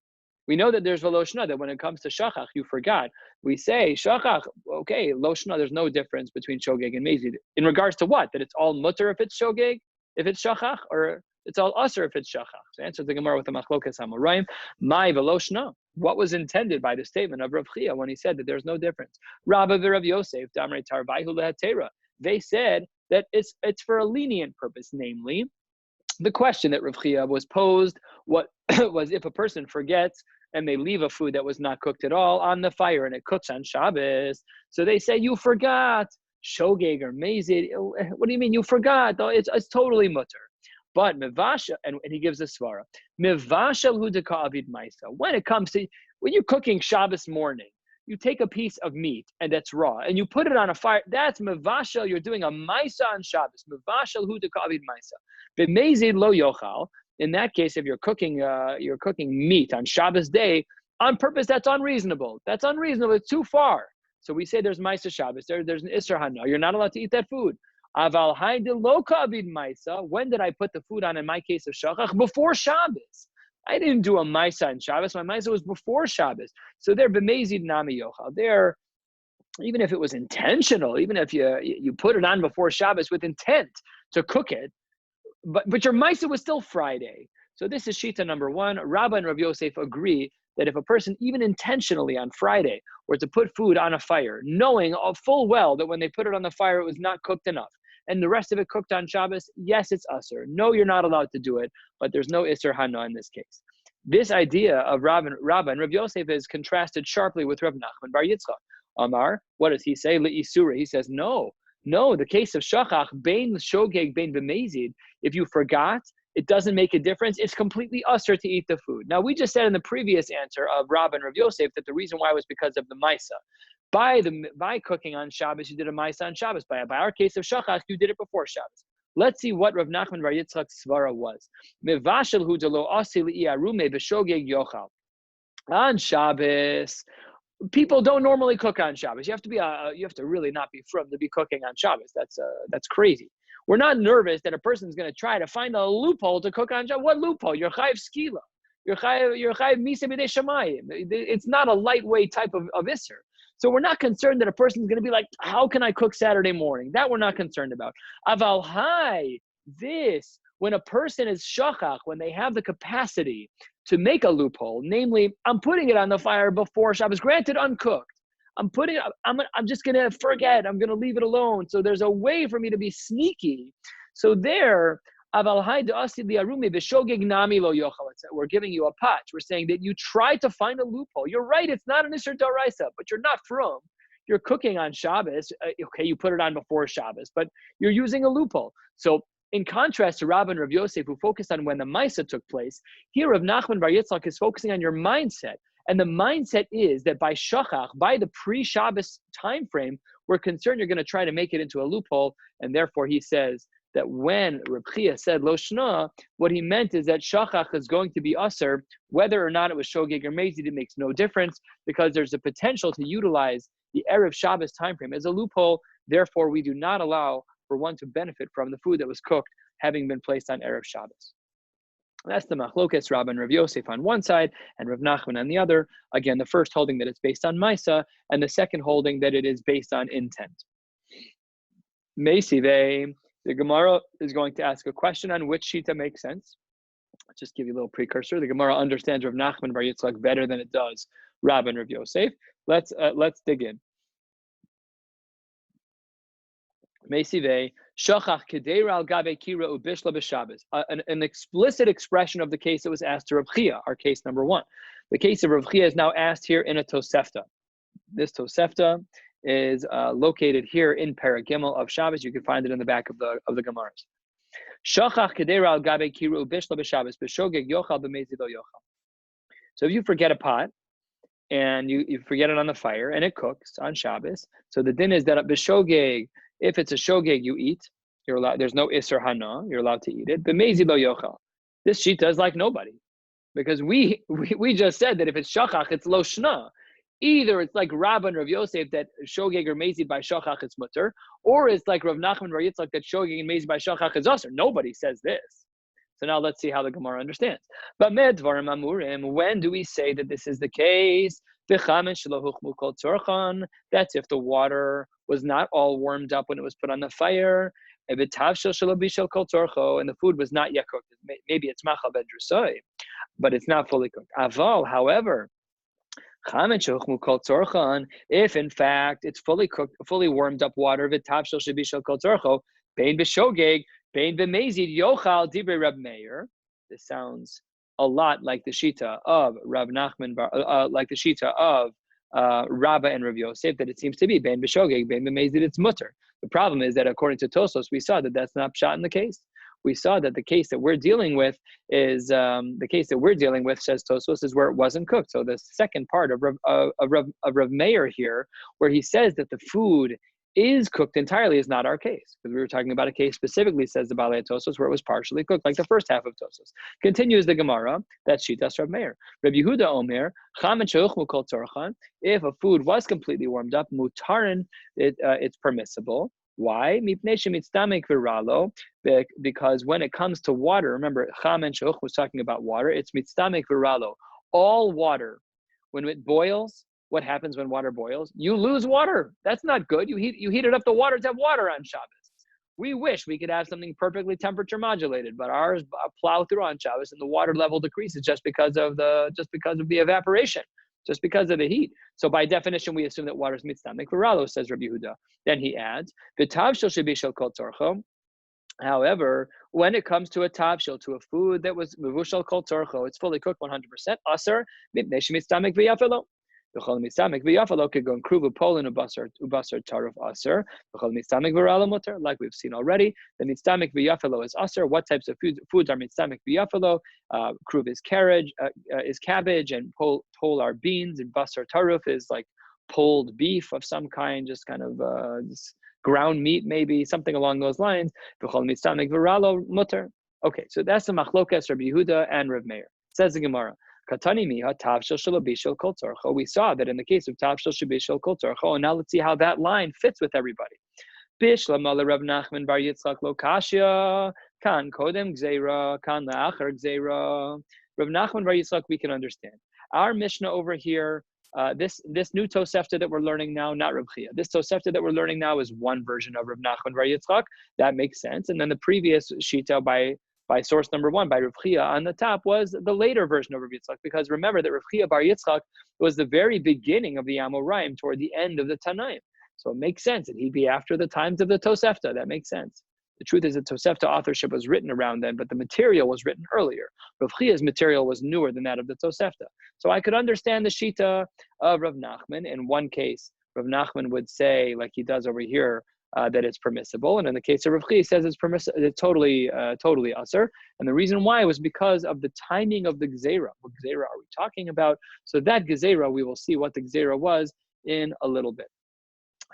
We know that there's veloshna, that when it comes to shachach, you forgot. We say shachach, okay, loshna, there's no difference between shogeg and mezid. In regards to what? That it's all mutter if it's shogeg, if it's shachach, or it's all usher if it's shachach. So answer the Gemara with the machlokas hamoraim. My veloshna. What was intended by the statement of Rav Chia when he said that there's no difference? Rabbi Rav Yosef, Damrei Tarvaihu lehatera. They said that it's for a lenient purpose, namely, the question that Rav Chia was posed was if a person forgets and they leave a food that was not cooked at all on the fire and it cooks on Shabbos. So they say, you forgot, shogeg or mezid. What do you mean you forgot? It's totally mutter. But mevasha, and he gives a svara, mevashal hu deka avid maisa. When you're cooking Shabbos morning, you take a piece of meat and that's raw and you put it on a fire. That's mevashal. You're doing a maisa on Shabbos. Mevashal hu deka avid maisa. B'mezid lo yochal. In that case, if you're cooking meat on Shabbos day on purpose, that's unreasonable. That's unreasonable. It's too far. So we say there's maisa Shabbos. There's an isser hana. You're not allowed to eat that food. Aval haide lo ka'avid maisa. When did I put the food on in my case of shachach? Before Shabbos. I didn't do a maisa on Shabbos. My maisa was before Shabbos. So they're b'mezid nami yochal. They're, even if it was intentional, even if you put it on before Shabbos with intent to cook it, but your maisa was still Friday. So this is shita number one. Rabbi and Rav Yosef agree that if a person even intentionally on Friday were to put food on a fire, knowing full well that when they put it on the fire, it was not cooked enough, and the rest of it cooked on Shabbos, yes, it's usher. No, you're not allowed to do it, but there's no isser hana in this case. This idea of Rabbi and Rav Yosef is contrasted sharply with Rav Nachman bar Yitzchak. Amar, what does he say? Le'isura. He says, no, the case of shachach, bein shogeg, bein b'mezid, if you forgot, it doesn't make a difference. It's completely usher to eat the food. Now, we just said in the previous answer of Rabbi and Rav Yosef that the reason why was because of the maisa. By cooking on Shabbos, you did a maisa on Shabbos. By our case of shachach, you did it before Shabbos. Let's see what Rav Nachman bar Yitzchak's svara was. Mevashel hu delo asi li'arume b'shogeg yochal. On Shabbos, people don't normally cook on Shabbos. You have to really not be from to be cooking on Shabbos. That's crazy. We're not nervous that a person's going to try to find a loophole to cook on Shabbos. What loophole? You're chayiv skila. You're chayiv misa b'dei shamayim. It's not a lightweight type of isser. So we're not concerned that a person's going to be like, how can I cook Saturday morning? That we're not concerned about. Aval hai, this, when a person is shachach, when they have the capacity to make a loophole, namely, I'm putting it on the fire before Shabbos, granted uncooked. I'm just going to forget. I'm going to leave it alone. So there's a way for me to be sneaky. So there, we're giving you a patch. We're saying that you try to find a loophole. You're right, it's not an Isser Daraisa, but you're not from. You're cooking on Shabbos. Okay, you put it on before Shabbos, but you're using a loophole. So in contrast to Rabbi and Rav Yosef, who focused on when the Maisa took place, here Rav Nachman Bar Yitzchak is focusing on your mindset. And the mindset is that by shachach, by the pre-Shabbos time frame, we're concerned you're going to try to make it into a loophole. And therefore he says that when Reb Chia said lo shna, what he meant is that shachach is going to be usher, whether or not it was shogeg or mezid, it makes no difference, because there's a potential to utilize the Erev Shabbos time frame as a loophole. Therefore, we do not allow for one to benefit from the food that was cooked having been placed on Erev Shabbos. That's the Machlokes Rabbi and Rav Yosef on one side and Rav Nachman on the other. Again, the first holding that it's based on Maisa, and the second holding that it is based on intent. Meisive, the Gemara is going to ask a question on which Shita makes sense. I'll just give you a little precursor. The Gemara understands Rav Nachman Bar Yitzchak better than it does Rabbi and Rav Yosef. Let's dig in. Meisive, shachach kedeira al gabe kira ubishla b'Shabbos. An explicit expression of the case that was asked to Rav Chia, our case number one. The case of Rav Chia is now asked here in a Tosefta. This Tosefta is located here in Perek Gimel of Shabbos. You can find it in the back of the Gemaras. Shachach kedeira al gabe kira ubishla b'Shabbos b'shogeg yochal b'mezid lo yochal. So if you forget a pot and you forget it on the fire and it cooks on Shabbos, so the din is that b'shogeg, if it's a shogeg, you eat. You're allowed. There's no isser hana. You're allowed to eat it. But mezi lo yochal. This shita is like nobody, because we just said that if it's shachach, it's lo shna. Either it's like Rabbi and Rav Yosef that shogeg or mezi by shachach is mutter, or it's like Rav Nachman Bar Yitzchak that shogeg and mezi by shachach is usher. Nobody says this. So now let's see how the Gemara understands. But medvarim amurim. When do we say that this is the case? That's if the water was not all warmed up when it was put on the fire, and the food was not yet cooked. Maybe it's machal ben drusoi, but it's not fully cooked. Aval, however, if in fact it's fully cooked, fully warmed up water, this sounds a lot like the shita of Rav Nachman, like the shita of Rabbi and Rav Yosef, that it seems to be bein b'shogeg, bein b'mezid, it's mutter. The problem is that according to Tosos, we saw that that's not pshat in the case. We saw that the case that we're dealing with is says Tosos, is where it wasn't cooked. So the second part of Rav Meir here, where he says that the food is cooked entirely, is not our case, because we were talking about a case specifically, says the Balei Tosos, where it was partially cooked, like the first half of Tosos. Continues the Gemara, that's Shitas Rav Meir. Rabbi Yehuda Omer, if a food was completely warmed up, mutarin, it's permissible. Why? Because when it comes to water, remember, Chamen Sheuch was talking about water, it's mitstamek viralo. All water, when it boils, what happens when water boils? You lose water. That's not good. You heated up the water to have water on Shabbos. We wish we could have something perfectly temperature modulated, but ours plow through on Shabbos and the water level decreases just because of the evaporation, just because of the heat. So by definition, we assume that water is mitstamek viralo, says Rabbi Yehuda. Then he adds, v'tavshil shebishel kol tzorcho. However, when it comes to a tavshil, to a food that was mevushal kol tzorcho, it's fully cooked 100%, aser mipnei shemitstamek v'yafelo. Like we've seen already, the mitstamek v'yafelo is aser. What types of foods are mitstamek v'yafelo? Kruv is cabbage, and pol are beans, and basar taruf is like pulled beef of some kind, just kind of ground meat, maybe something along those lines. Okay, so that's the machlokas Rabbi Yehuda and Rav Meir. Says the Gemara. We saw that in the case of Tavshil Shabishal Kol Tzorcho, and now let's see how that line fits with everybody. Bishlam Rav Nachman Bar Yitzchak Lo Kashya, Kan Kodem Gzeira, Kan La'achar Gzeira. Rav Nachman Bar Yitzchak we can understand. Our Mishnah over here, this new Tosefta that we're learning now, not Rav Chia. This Tosefta that we're learning now is one version of Rav Nachman Bar Yitzchak. That makes sense. And then the previous Shita by source number 1, by Rav Chia on the top, was the later version of Rav Yitzchak, because remember that Rav Chia Bar Yitzchak was the very beginning of the Amoraim toward the end of the Tanaim. So it makes sense that he'd be after the times of the Tosefta. That makes sense. The truth is that Tosefta authorship was written around then, but the material was written earlier. Rav Chia's material was newer than that of the Tosefta. So I could understand the Shita of Rav Nachman. In one case, Rav Nachman would say, like he does over here, that it's permissible. And in the case of Rav Chia, he says it's permissible, it's totally usur. And the reason why was because of the timing of the Gzeira. What Gzeira are we talking about? So that Gzeira, we will see what the Gzeira was in a little bit.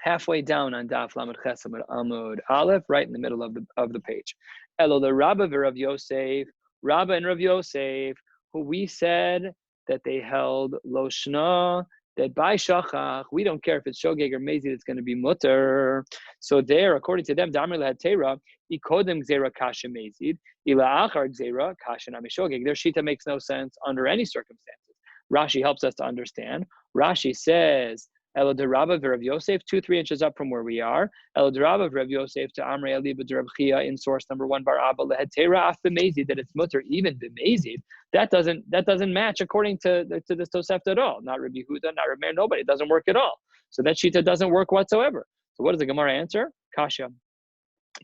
Halfway down on Daf Lamed Ches Amud Aleph, right in the middle of the page. Elo the Rabbi Rav Yosef, Rabbi and Rav Yosef, who we said that they held Loshna, that by Shachach, we don't care if it's Shogeg or Mezid, it's going to be Mutter. So there, according to them, Damar Lehat Teira, Ikodem Gzeira Kasha Mezid, Ila Achar Gzeira Kasha Nami Shogeg. Their Shita makes no sense under any circumstances. Rashi helps us to understand. Rashi says, Elo de Rabba Rav Yosef, 2-3 inches up from where we are. Elo de Rabba Rav Yosef to Amrei Aliba de Rav Chia in source number 1 Bar Abba Lehet Teira Af B'Mezid, that it's mutter even B'Mezid. That doesn't match according to this Tosefta at all. Not Rabbi Yehuda, not Rabbi Meir, nobody. It doesn't work at all. So that Shita doesn't work whatsoever. So what does the Gemara answer? Kasha.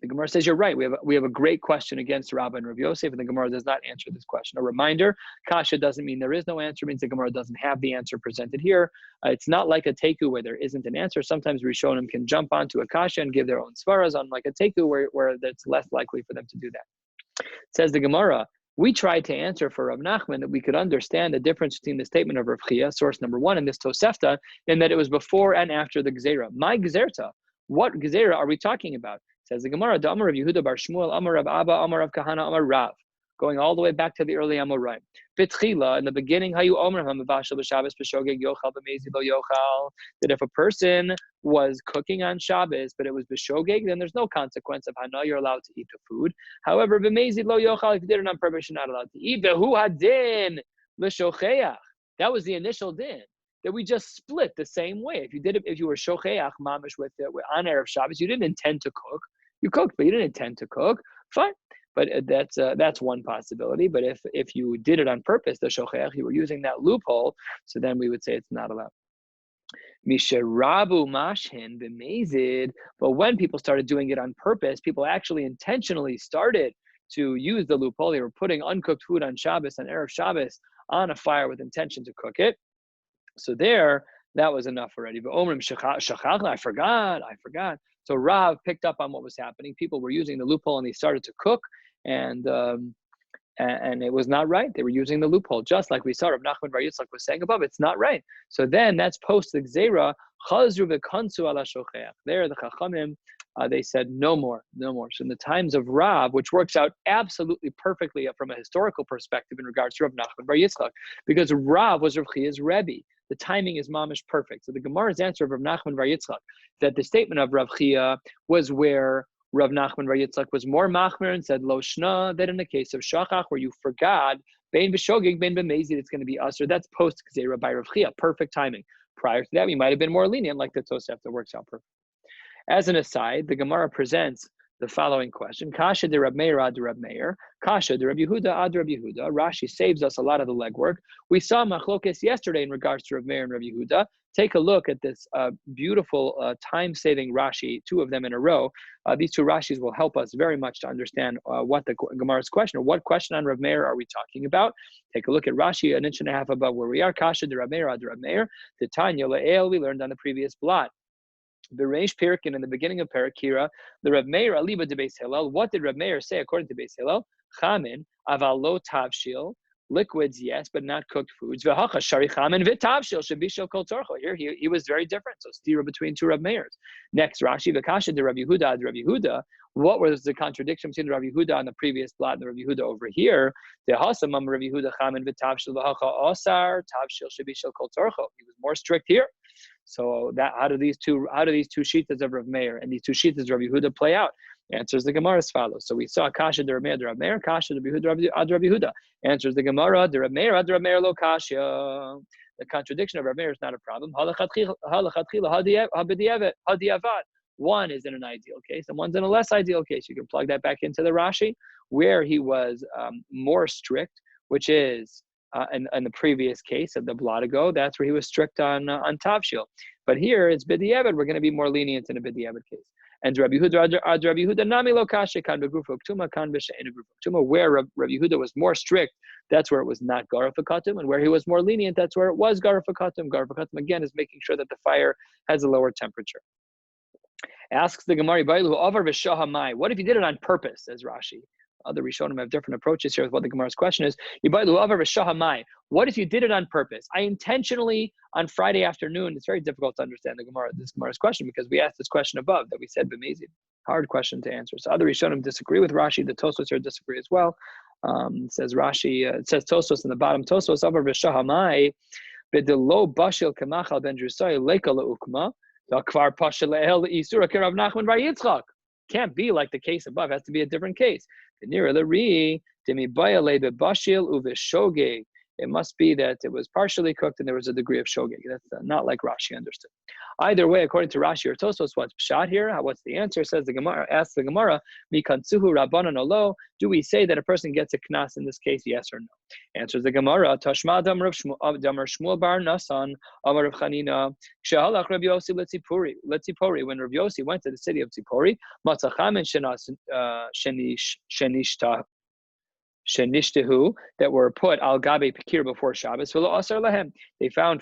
The Gemara says, you're right. We have a great question against Rabbi and Rav Yosef, and the Gemara does not answer this question. A reminder, Kasha doesn't mean there is no answer, it means the Gemara doesn't have the answer presented here. It's not like a Teku where there isn't an answer. Sometimes Rishonim can jump onto a Kasha and give their own svaras, unlike a Teku where it's less likely for them to do that. Says the Gemara, we tried to answer for Rav Nachman that we could understand the difference between the statement of Rav Chia, source number 1, and this Tosefta, in that it was before and after the Gzeira. My Gzerta, what Gzeira are we talking about? Says the Gemara, the Amar of Yehuda Bar Shmuel, Amar of Abba, Amar of Kahana, Amar Rav, going all the way back to the early Amoraim. Bitchila, in the beginning, Hayu Omer Hamavashal B'Shabbos B'Shogeg Yochal B'Mezid Lo Yochal, that if a person was cooking on Shabbos, but it was B'Shogeg, then there's no consequence of how you're allowed to eat the food. However, B'Mezid Lo Yochal, if you did it on purpose, you're not allowed to eat. V'hu hadin l'shocheach. That was the initial din. That we just split the same way. If you were shocheach mamish with on Erev Shabbos, you didn't intend to cook. You cooked, but you didn't intend to cook. Fine, but that's one possibility. But if you did it on purpose, the shocheach, you were using that loophole, so then we would say it's not allowed. Misharabu mashin b'mezid. But when people started doing it on purpose, people actually intentionally started to use the loophole. They were putting uncooked food on Shabbos, on Erev Shabbos, on a fire with intention to cook it. So there, that was enough already. But Omrim shachach, I forgot. So Rav picked up on what was happening. People were using the loophole and they started to cook, and it was not right. They were using the loophole, just like we saw Rav Nachman Bar Yitzchak was saying above. It's not right. So then that's post the Gzeira. Chazru v'kansu ala shocheach. There, the Chachamim, they said no more. So in the times of Rav, which works out absolutely perfectly from a historical perspective in regards to Rav Nachman Bar Yitzchak, because Rav was Rav Chia's Rebbe. The timing is mamish perfect. So the Gemara's answer of Rav Nachman Bar Yitzchak, that the statement of Rav Chia was where Rav Nachman Bar Yitzchak was more machmer and said lo shna, that in the case of shachach, where you forgot, bein b'shogeg, bein b'mezid, it's going to be usher. That's post Gzeira by Rav Chia. Perfect timing. Prior to that, we might have been more lenient, like the Tosefta works out perfect. As an aside, the Gemara presents the following question: Kasha de Rab Meir ad Rab Meir, Kasha de Rab Yehuda ad Rab Yehuda. Rashi saves us a lot of the legwork. We saw machlokes yesterday in regards to Rab Meir and Rab Yehuda. Take a look at this beautiful time-saving Rashi, 2 of them in a row. These 2 Rashis will help us very much to understand what the Gemara's question, or what question on Rab Meir are we talking about. Take a look at Rashi, an inch and a half above where we are. Kasha de Rab Meir ad Rab Meir. The Tanya Le'el, we learned on the previous blot. The Reish Pirkin in the beginning of Parakira, the Rab Meir aliba de Beis Hillel. What did Rab Meir say according to Beis Hillel? Chamin aval lo tavshil, liquids yes, but not cooked foods. V'hacha shari chamin v'tavshil shabishil kol torcho. Here he was very different. So stira between 2 Rab Meirs. Next Rashi v'kasha de Rab Yehuda ad Rab Yehuda. What was the contradiction between the Rab Yehuda on the previous blot and the Rab Yehuda over here? The hasamam Rab Yehuda chamin v'tavshil v'hacha osar tavshil shabishil kol torcho. He was more strict here. So that how do these two shittas of Rav Meir and these 2 shittas of Rav Yehuda play out? Answers the Gemara as follows. So we saw Kasha de Rabbi Meir, Kasha de Rabbi Yehuda. Answers the Gemara, de Rabbi Meir lo Kasha. The contradiction of Rabbi Meir is not a problem. One is in an ideal case, and one's in a less ideal case. You can plug that back into the Rashi, where he was more strict, which is in the previous case of the Bladago, that's where he was strict on Tavshil. But here it's B'diavad, we're going to be more lenient in a B'diavad case. And Rabbi Yehuda nami lo kashe kan begrufa ktuma kan b'she'ena grufa ktuma. Where Rabbi Yehuda was more strict, that's where it was not garafa katum, and where he was more lenient, that's where it was garafa katum. Garafa katum again is making sure that the fire has a lower temperature. Asks the Gemara, what if you did it on purpose, says Rashi? Other Rishonim have different approaches here with what the Gemara's question is. What if you did it on purpose? I intentionally, on Friday afternoon, it's very difficult to understand this Gemara's question because we asked this question above that we said b'mezid. Hard question to answer. So other Rishonim disagree with Rashi. The Tosfos here disagree as well. Says Rashi, it says Tosfos in the bottom, Tosfos avar v'shahamai b'delo bashil kamachal ben drusay leka leukma dakvar pashel el isura kerav Nachman bar Yitzchak. Can't be like the case above. It has to be a different case. It must be that it was partially cooked and there was a degree of shogeg. That's not like Rashi understood. Either way, according to Rashi or Tosfos, what's pshat here? What's the answer? Says the Gemara. Asks the Gemara, "Mikansuhu rabbanan olo." Do we say that a person gets a knas in this case? Yes or no? Answers the Gemara. Tashma damar Shmuel bar Nasan amar Rav Chanina shehalach Rabbi Yosi letzipori. When Rabbi Yosi went to the city of Tzipori, matzachamin shenishtahu that were put al gabe pikir before Shabbos. They found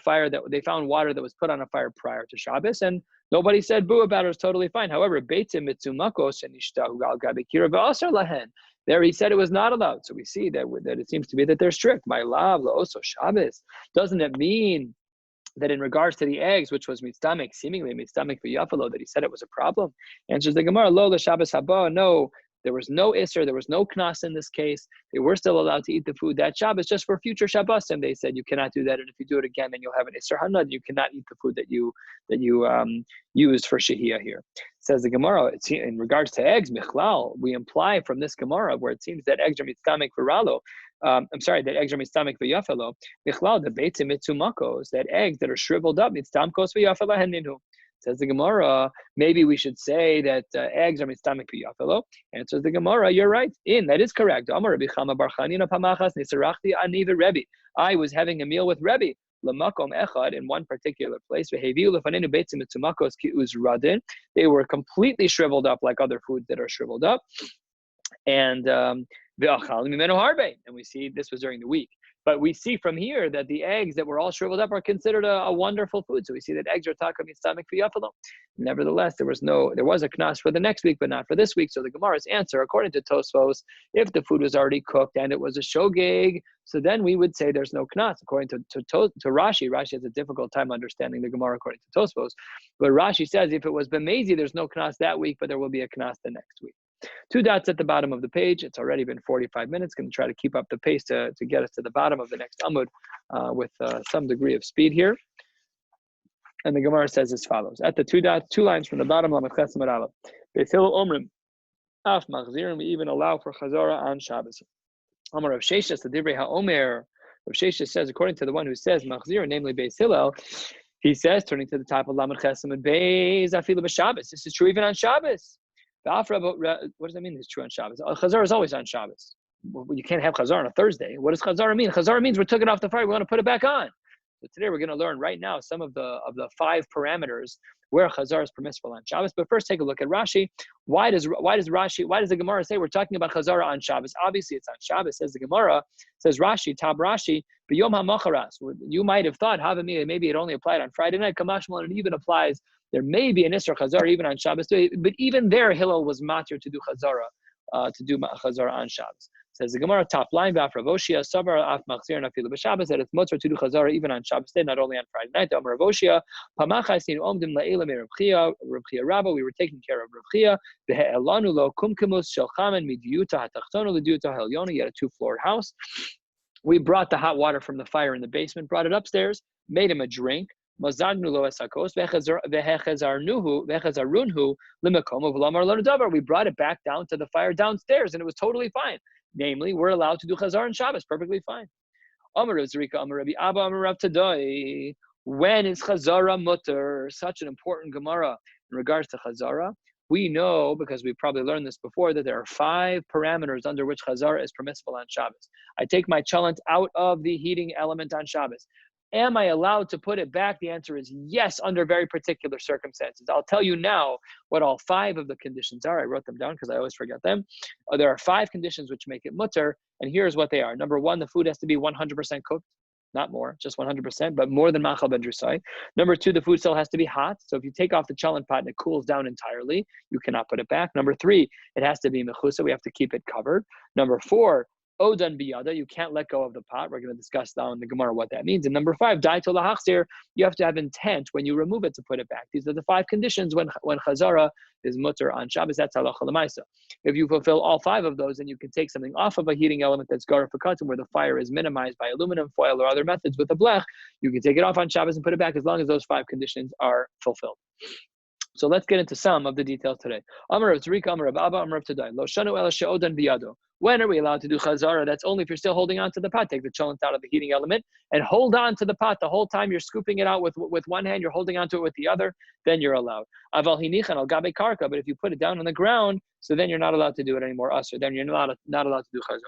water that was put on a fire prior to Shabbos, and nobody said boo about it. It was totally fine. However, beitzim mitzumako shenishtahu al gabe pikir v'asar lahen. There he said it was not allowed. So we see that it seems to be that they're strict. My love also Shabbos. Doesn't it mean that in regards to the eggs, which was mitzdamek, seemingly mitzdamek v'yafalo, that he said it was a problem? Answers the Gemara, lo l'Shabbos haba. No. There was no Isser, there was no Knas in this case. They were still allowed to eat the food that Shabbos just for future Shabbos, and they said you cannot do that, and if you do it again, then you'll have an Isser Hanad. You cannot eat the food that you used for Shehiyah here. Says the Gemara, in regards to eggs, Michlal, we imply from this Gemara where it seems that eggs are mitzdamek v'ralo. That eggs are mitzdamek v'yafelo. Michlal, the beitzim mitzumakos, that eggs that are shriveled up, mitztamkos v'yafelo heninu. Says the Gemara, maybe we should say that eggs are mitzdamek v'yafelo. Answers the Gemara, you're right. That is correct. Amar Rabbi Chama bar Chanina pamachas nisarachti ani v'Rebbe. I was having a meal with Rebbe. Lamakom echad, in one particular place. They were completely shriveled up like other foods that are shriveled up. And we see this was during the week. But we see from here that the eggs that were all shriveled up are considered a wonderful food. So we see that eggs are taka mitzdamek v'yafalo. Nevertheless, there was a knas for the next week, but not for this week. So the Gemara's answer, according to Tosfos, if the food was already cooked and it was a shogeg, so then we would say there's no knas. According to Rashi, Rashi has a difficult time understanding the Gemara according to Tosfos. But Rashi says if it was b'mezi, there's no knas that week, but there will be a knas the next week. 2 dots at the bottom of the page. It's already been 45 minutes. Going to try to keep up the pace to get us to the bottom of the next Amud with some degree of speed here. And the Gemara says as follows. At the 2 dots, 2 lines from the bottom, Lamed Ches Amud Aleph. Beis Hillel Omrim, Af Machzirim, we even allow for Chazara on Shabbos. Amar Rav Sheshes, the Divrei HaOmer. Rav Sheshes says, according to the one who says Machzir, namely Beis Hillel, he says, turning to the top of Lamed Ches Amud Beis, Afilu b'Shabbos. This is true even on Shabbos. What does that mean? It's true on Shabbos. Chazar is always on Shabbos. You can't have Chazar on a Thursday. What does Chazar mean? Chazar means we took it off the fire. We want to put it back on. So today we're going to learn right now some of the 5 parameters where Chazar is permissible on Shabbos. But first, take a look at Rashi. Why does the Gemara say we're talking about Chazar on Shabbos? Obviously, it's on Shabbos. Says the Gemara. Says Rashi, Tab Rashi, B'yom HaMacharas. You might have thought Havamiyah, maybe it only applied on Friday night. Kamashmal, and it even applies. There may be an Isra Chazara even on Shabbos, but even there, Hillel was matir to do Chazara, on Shabbos. Says the Gemara, top line, Ravoshia, Savar, Af Machzir, and Afilu b'Shabbos, that it's mutter to do Chazara even on Shabbos day, not only on Friday night. Amar Ravoshia, Pamachas Ninu Omdim La'ela Me Rav Chia Rabba, we were taking care of Rav Chia, Be'elanu Lo Kumkumus Shel Chamen Midiyuta HaTachtonu L'Diyuta HaElyona. He had a 2-floored house. We brought the hot water from the fire in the basement, brought it upstairs, made him a drink. mazagnu lo esakos vehechazarunhu limakom of lamar lanu davar. We brought it back down to the fire downstairs, and it was totally fine. Namely, we're allowed to do chazar and Shabbos perfectly fine. Amar Zrika, Amar Rabbi Abba, Amar Rav Tadai. When is chazara mutter? Such an important Gemara in regards to chazara. We know, because we probably learned this before, that there are 5 parameters under which chazara is permissible on Shabbos. I take my cholent out of the heating element on Shabbos. Am I allowed to put it back? The answer is yes, under very particular circumstances. I'll tell you now what all 5 of the conditions are. I wrote them down because I always forget them. There are 5 conditions which make it mutter, and here's what they are. Number 1, the food has to be 100% cooked. Not more, just 100%, but more than machal ben drusai. Number 2, the food still has to be hot. So if you take off the cholent pot and it cools down entirely, you cannot put it back. Number 3, it has to be mechusa. We have to keep it covered. Number 4, odan biyada. You can't let go of the pot. We're going to discuss now in the Gemara what that means. And number 5, daito lahachzir. You have to have intent when you remove it to put it back. These are the 5 conditions when chazara is mutter on Shabbos. That's halacha l'maisa. If you fulfill all 5 of those, then you can take something off of a heating element that's garuf v'katim, where the fire is minimized by aluminum foil or other methods with a blech. You can take it off on Shabbos and put it back as long as those 5 conditions are fulfilled. So let's get into some of the details today. Amar Rav Tzrika, Amar Rav Abba, Amar Rav Tadai. Lo shanu ela she'odan biyado. When are we allowed to do chazara? That's only if you're still holding on to the pot. Take the cholent out of the heating element and hold on to the pot the whole time. You're scooping it out with one hand. You're holding on to it with the other. Then you're allowed. Aval hinichan al gabe karka. But if you put it down on the ground, so then you're not allowed to do it anymore. Usher. Then you're not allowed to do chazara.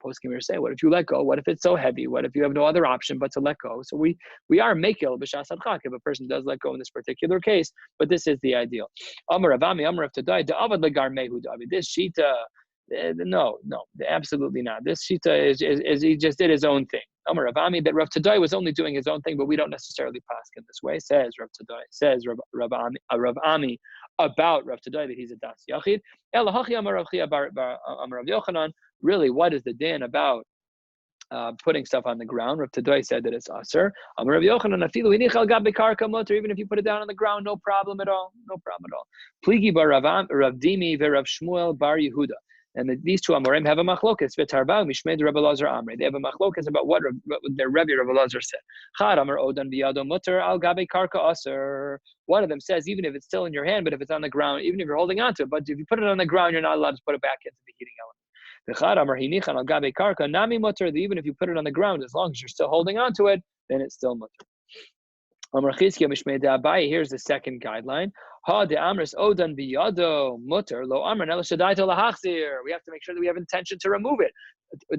Poskim say, what if you let go? What if it's so heavy? What if you have no other option but to let go? So we are mekil b'shas hadchak if a person does let go in this particular case, but this is the ideal. Amar Avami, Amar Rav Tadai, da'avad legar mehu David. This shita, no, absolutely not. This shita is he just did his own thing. Amar Avami, that Rav Tadai was only doing his own thing, but we don't necessarily pass in this way. Says Rav Tadai, says Rav Ami about Rav Tadai that he's a das yachid. Elahachi Amar Rav Chia Amar Rav Yochanan. Really, what is the din about putting stuff on the ground? Rav Tadai said that it's aser. Amar Rav Yochanan, afilu inichal gabe karka mutter. Even if you put it down on the ground, no problem at all. No problem at all. Pligi bar Rav Dimi veRav Shmuel bar Yehuda. And these 2 amorim have a machlokas. V'tarba mishmed Rabbi Lazar Amrei. They have a machlokas about what their Rabbi Lazar said. Chad Amar odan biyado mutter al gabe karka aser. One of them says even if it's still in your hand, but if it's on the ground, even if you're holding on to it, but if you put it on the ground, you're not allowed to put it back into the heating element. Even if you put it on the ground, as long as you're still holding on to it, then it's still mutter. Here's the second guideline. We have to make sure that we have intention to remove it.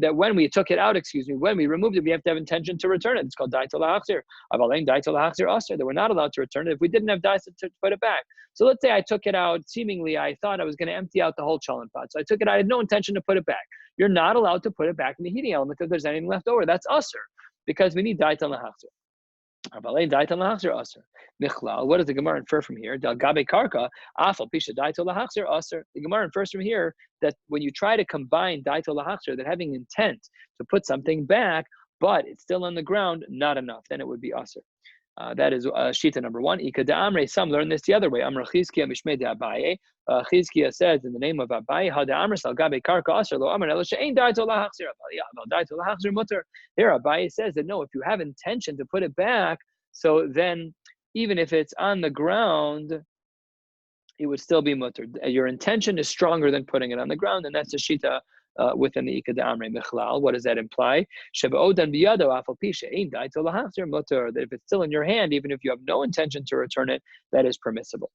That when we took it out, when we removed it, we have to have intention to return it. It's called daito lahachzir. That we're not allowed to return it if we didn't have daito to put it back. So let's say I took it out, seemingly I thought I was going to empty out the whole cholent pot. So I took it out, I had no intention to put it back. You're not allowed to put it back in the heating element if there's anything left over. That's usher, because we need daito lahachzir. What does the Gemara infer from here? The Gemara infers from here that when you try to combine daito lahachzir, that having intent to put something back, but it's still on the ground, not enough. Then it would be aser. That is shita number 1. Some learn this the other way. Amar Chizkiya mishmei de Abaye. Chizkiya says in the name of Abaye, Ha de Amar sal gabe karka aser lo amar elo she'ein daito lahachzir. Daito lahachzir mutter. Here Abaye says that no, if you have intention to put it back, so then even if it's on the ground, it would still be mutter. Your intention is stronger than putting it on the ground, and that's a shita within the Ika D'Amrei Michlal. What does that imply? That if it's still in your hand, even if you have no intention to return it, that is permissible.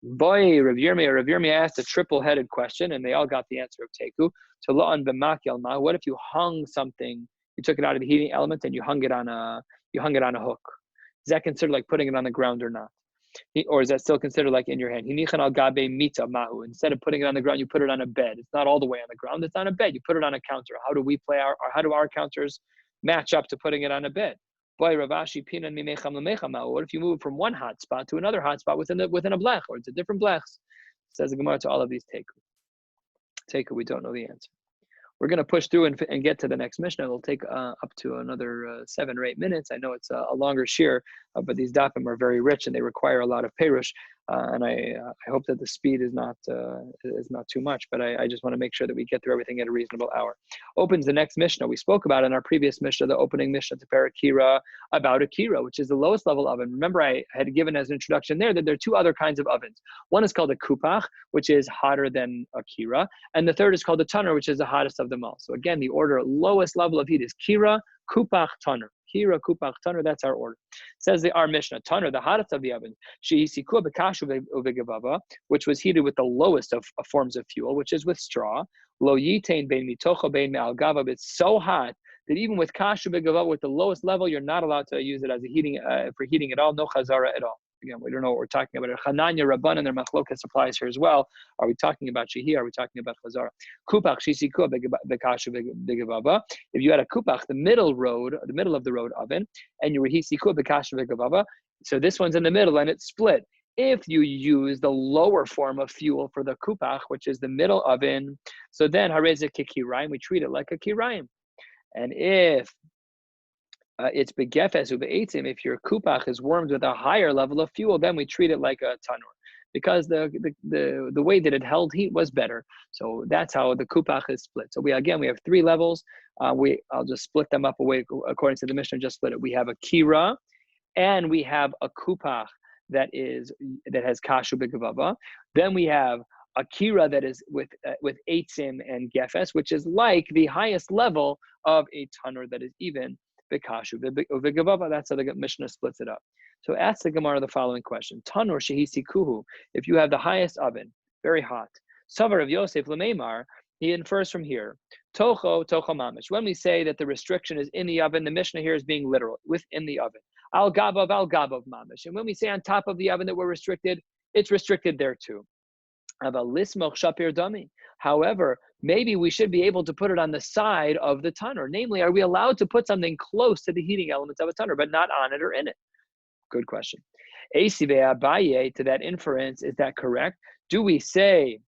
Boy, Rav Yirmiyah asked a triple-headed question, and they all got the answer of Teku. What if you hung something? You took it out of the heating element and you hung it on a hook. Is that considered like putting it on the ground or not? Or is that still considered like in your hand? Instead of putting it on the ground, you put it on a bed. It's not all the way on the ground. It's on a bed. You put it on a counter. How do we play how do our counters match up to putting it on a bed? What if you move from one hot spot to another hot spot within a blech, or it's a different blechs? Says the Gemara to all of these Teku. We don't know the answer. We're going to push through and get to the next Mishnah. It'll take up to another 7 or 8 minutes. I know it's a longer shir, but these dafim are very rich and they require a lot of perush. And I hope that the speed is not too much, but I just want to make sure that we get through everything at a reasonable hour. Opens the next Mishnah. We spoke about in our previous Mishnah, the opening Mishnah to Parakira, about Akira, which is the lowest level oven. Remember, I had given as an introduction there that there are two other kinds of ovens. One is called a kupach, which is hotter than Akira, and the third is called a tanur, which is the hottest of them all. So again, the order, lowest level of heat is Kira, Kupach, Tanur. Kira, Kupach, Tanur, that's our order. Says our Mishnah, Tanur, the hottest of the ovens, which was heated with the lowest of forms of fuel, which is with straw. Lo yitain bein mitocho bein me'al gavav. It's so hot that even with kashu begavav, with the lowest level, you're not allowed to use it as a heating for heating at all. No chazara at all. Again, we don't know what we're talking about. Chananya, Rabban, and their machlokas applies here as well. Are we talking about shehi? Are we talking about chazara? Kupach shisikua bekashu begavava. If you had a kupach, the middle of the road oven, and you were hisikua bekashu begavava, so this one's in the middle and it's split. If you use the lower form of fuel for the kupach, which is the middle oven, so then hareze kikirayim, we treat it like a kirayim. And if it's begefes ube'etzim, if your kupach is warmed with a higher level of fuel, then we treat it like a tanur, because the way that it held heat was better. So that's how the kupach is split. So we have 3 levels. I'll just split them up away according to the Mishnah. Just split it. We have a kira, and we have a kupach that has kashu begavava. Then we have a kira that is with eitzim and gefes, which is like the highest level of a tanur that is even bekashu begavava. That's how the Mishnah splits it up. So ask the Gemara the following question: Tanur shehisikuhu. If you have the highest oven, very hot, savar of Yosef lemeimar, he infers from here, tocho mamish. When we say that the restriction is in the oven, the Mishnah here is being literal, within the oven. Al gabav mamish. And when we say on top of the oven that we're restricted, it's restricted there too. However, maybe we should be able to put it on the side of the tanur. Namely, are we allowed to put something close to the heating elements of a tanur, but not on it or in it? Good question. Abaye, to that inference, is that correct? Do we say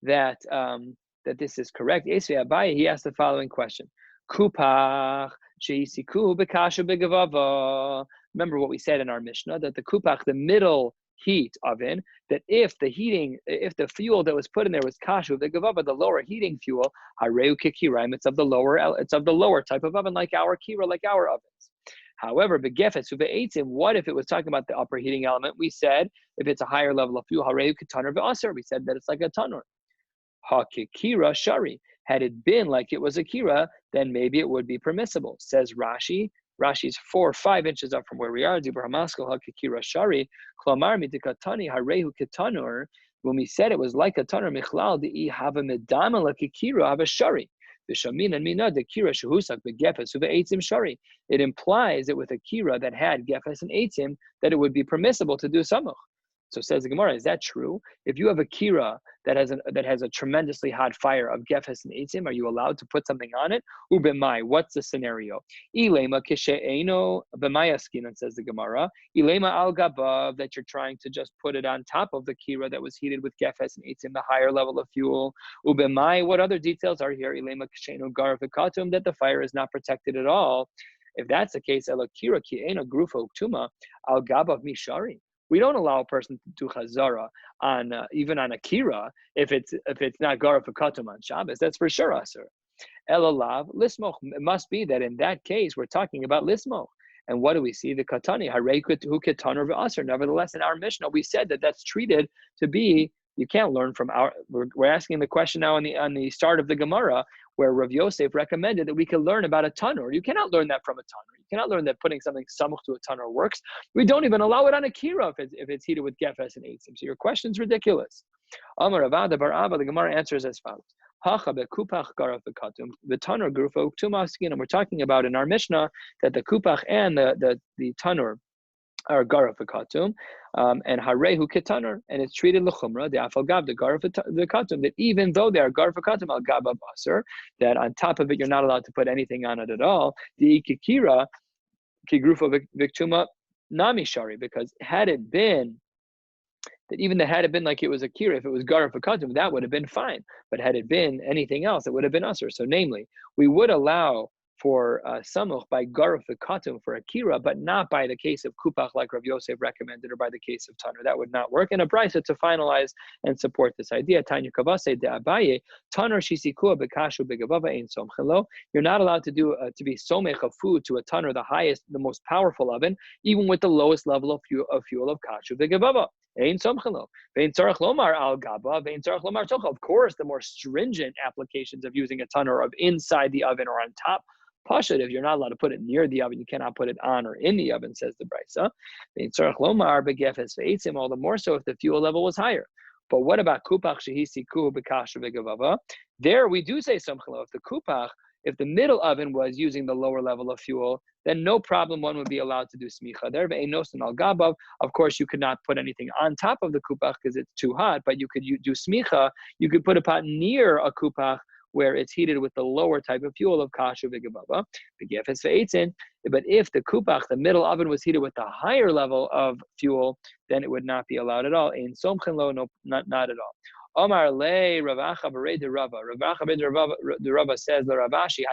that that this is correct? Abaye, he asked the following question: Kupach sheisiku bekasha begavava. Remember what we said in our Mishnah, that the kupach, the middle heat oven, that if the fuel that was put in there was kashu begavava, the lower heating fuel, hareu kikiraim, it's of the lower type of oven, like our kira, like our ovens. However, begefes uve'etzim, what if it was talking about the upper heating element? We said if it's a higher level of fuel, hareu kitaner ve'aser, we said that it's like a tanur. Hakikira shari. Had it been like it was a kira, then maybe it would be permissible. Says Rashi. Rashi's 4 or 5 inches up from where we are. Dibur hamaskal hakikira shari. Klamar midikatani harehu kitanur. When we said it was like a tanur, michlal dei hava medama lakikira hava shari. V'shamin and mina de kira shehusak begefes uve'etzim shari. It implies that with a kira that had gefes and eitzim, that it would be permissible to do samuch. So says the Gemara, is that true? If you have a kira that has a tremendously hot fire of gefes and eitzim, are you allowed to put something on it? Ubemai, what's the scenario? Ilema kishe'eno b'mayaskinan, says the Gemara. Ilema al gabav, that you're trying to just put it on top of the kira that was heated with gefes and eitzim, the higher level of fuel. Ubemai, what other details are here? Ilema kishe'eno gar v'katum, that the fire is not protected at all. If that's the case, ela kira ki'ena grufa uktuma al gabav mishari. We don't allow a person to do chazara on even on a kira if it's not garaf v'katum on Shabbos. That's for sure aser. Elalav lismoch. It must be that in that case we're talking about lismoch. And what do we see? The katani harei hu ketaner v'aser. Nevertheless, in our Mishnah we said that that's treated to be. You can't learn from our. We're asking the question now on the start of the Gemara, where Rav Yosef recommended that we could learn about a tanur. You cannot learn that from a tanur. You cannot learn that putting something samuch to a tanur works. We don't even allow it on a kira if it's heated with gefes and eitzim. So your question's ridiculous. Amar Avada bar Abba, the Gemara answers as follows: Hacha bekupach garaf bekatum the tanur grufa uktumaskin. And we're talking about in our Mishnah that the kupach and the tanur are garaf v'katum, and harehu ketanur, and it's treated l'chumra, the afalgav, the garaf v'katum, that even though they are garaf v'katum al gaba baser, that on top of it you're not allowed to put anything on it at all. The ikikira kigrufa v'ktuma nami shari, because had it been like it was a kira, if it was garaf v'katum, that would have been fine. But had it been anything else, it would have been usher. So namely, we would allow for samuch by garuf v'katum for akira, but not by the case of kupach like Rav Yosef recommended, or by the case of tanur. That would not work. And a brisa to finalize and support this idea. Tanya kavase de abaye tanur shisikua bekashu begavava ein somchelo. You're not allowed to do to be somech of food to a tanur, the highest, the most powerful oven, even with the lowest level of fuel of kashu begavava. Ein somchelo. Vein tzarach lomar al gaba. Vein tzarach lomar tocha. Of course, the more stringent applications of using a tanur of inside the oven or on top. Pashut, if you're not allowed to put it near the oven, you cannot put it on or in the oven, says the Brisa. All the more so if the fuel level was higher. But what about kupach shehisiku b'kasha v'gavava? There we do say somchelo. If the kupach, if the middle oven was using the lower level of fuel, then no problem, one would be allowed to do smicha there. Of course, you could not put anything on top of the kupach because it's too hot, but you could do smicha. You could put a pot near a kupach where it's heated with the lower type of fuel of kashu v'gavava. But if the kupach, the middle oven, was heated with the higher level of fuel, then it would not be allowed at all. In somchen lo, no, not at all. Omar le Ravacha b'rei de Rava. Ravacha b'rei de Rava says the Ravashi.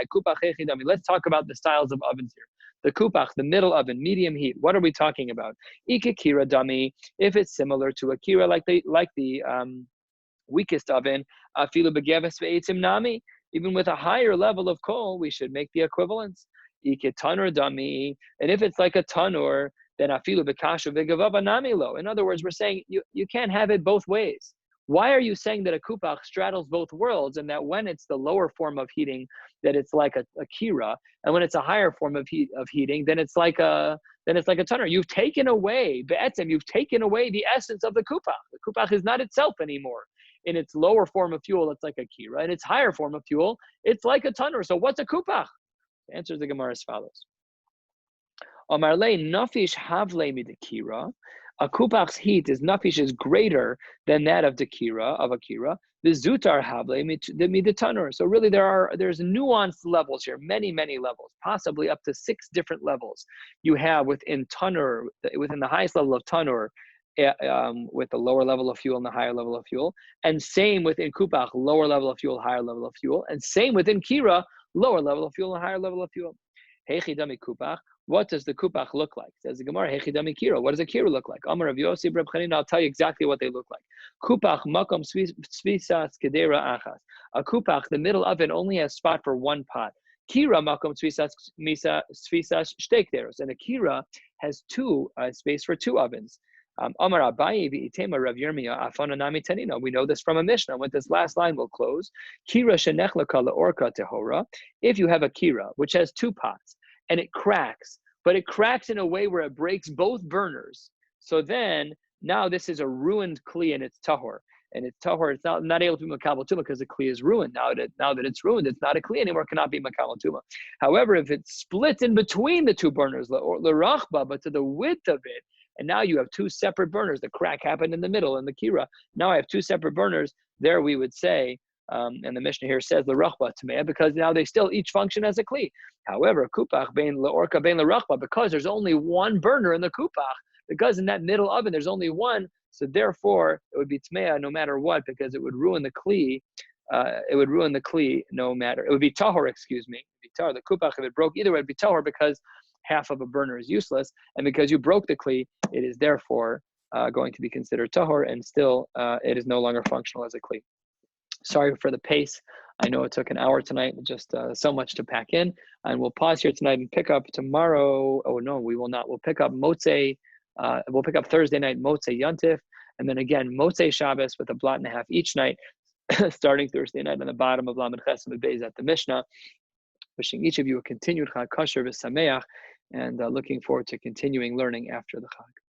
Let's talk about the styles of ovens here. The kupach, the middle oven, medium heat. What are we talking about? Ikakira dami. If it's similar to a kira, like the weakest oven, afilu begeves ve'etzim nami. Even with a higher level of coal, we should make the equivalence. Ike tanur dami. And if it's like a tanur, then afilu bekasha v'gavava nami lo. In other words, we're saying you can't have it both ways. Why are you saying that a kupach straddles both worlds, and that when it's the lower form of heating, that it's like a kira, and when it's a higher form of heating, then it's like a tanur? You've taken away the essence of the kupach. The kupach is not itself anymore. In its lower form of fuel, it's like a kira. In its higher form of fuel, it's like a tanur. So what's a kupach? The answer is the Gemara as follows. Omar le nafish havle midakira. A kupach's heat is greater than that of the kira, of a kira. The zutar havle midatanur. So really there's nuanced levels here, many levels, possibly up to 6 different levels. You have within tanur, within the highest level of tanur, with the lower level of fuel and the higher level of fuel, and same within kupach, lower level of fuel, higher level of fuel, and same within kira, lower level of fuel and higher level of fuel. Heichidami kupach. What does the kupach look like? Says the Gemara, Heichidami kira. What does a kira look like? Amar Rav Yossi Reb Chanina, I'll tell you exactly what they look like. Kupach makom svisas kedera achas. A kupach, the middle oven, only has spot for one pot. Kira makom svisas shtei kederos. And a kira has space for 2 ovens. Amar Abaye v'itema Rav Yirmiyah afana nami tanina. We know this from a Mishnah. With this last line, we'll close. Kira shenechlaka leorka tehora. If you have a kira which has 2 pots and it cracks, but it cracks in a way where it breaks both burners, so then now this is a ruined kli and it's tahor. And it's tahor. It's not able to be makabel tuma because the kli is ruined. Now that it's ruined, it's not a kli anymore. Cannot be makabel tuma. However, if it's split in between the 2 burners, or l'rachba, but to the width of it, and now you have 2 separate burners. The crack happened in the middle in the kira. Now I have 2 separate burners. There we would say, and the Mishnah here says l'rachba tameh, because now they still each function as a kli. However, kupach bein leorka bein l'rachba, because there's only 1 burner in the kupach, because in that middle oven there's only 1, so therefore it would be tmea no matter what, because it would ruin the kli. No matter. It would be tahor. Excuse me. It would be tahor. The kupach, if it broke, either way, it would be tahor because half of a burner is useless, and because you broke the kli, it is therefore going to be considered tahor, and still it is no longer functional as a kli. Sorry for the pace. I know it took an hour tonight, just so much to pack in, and we'll pause here tonight and pick up tomorrow. Oh no, we will not. We'll pick up Motzei. We'll pick up Thursday night Motzei Yontif, and then again Motzei Shabbos with a blot and a half each night, starting Thursday night on the bottom of Lamed Ches and Beis at the Mishnah. Wishing each of you a continued Chag Kosher v'Sameach, and looking forward to continuing learning after the Chag.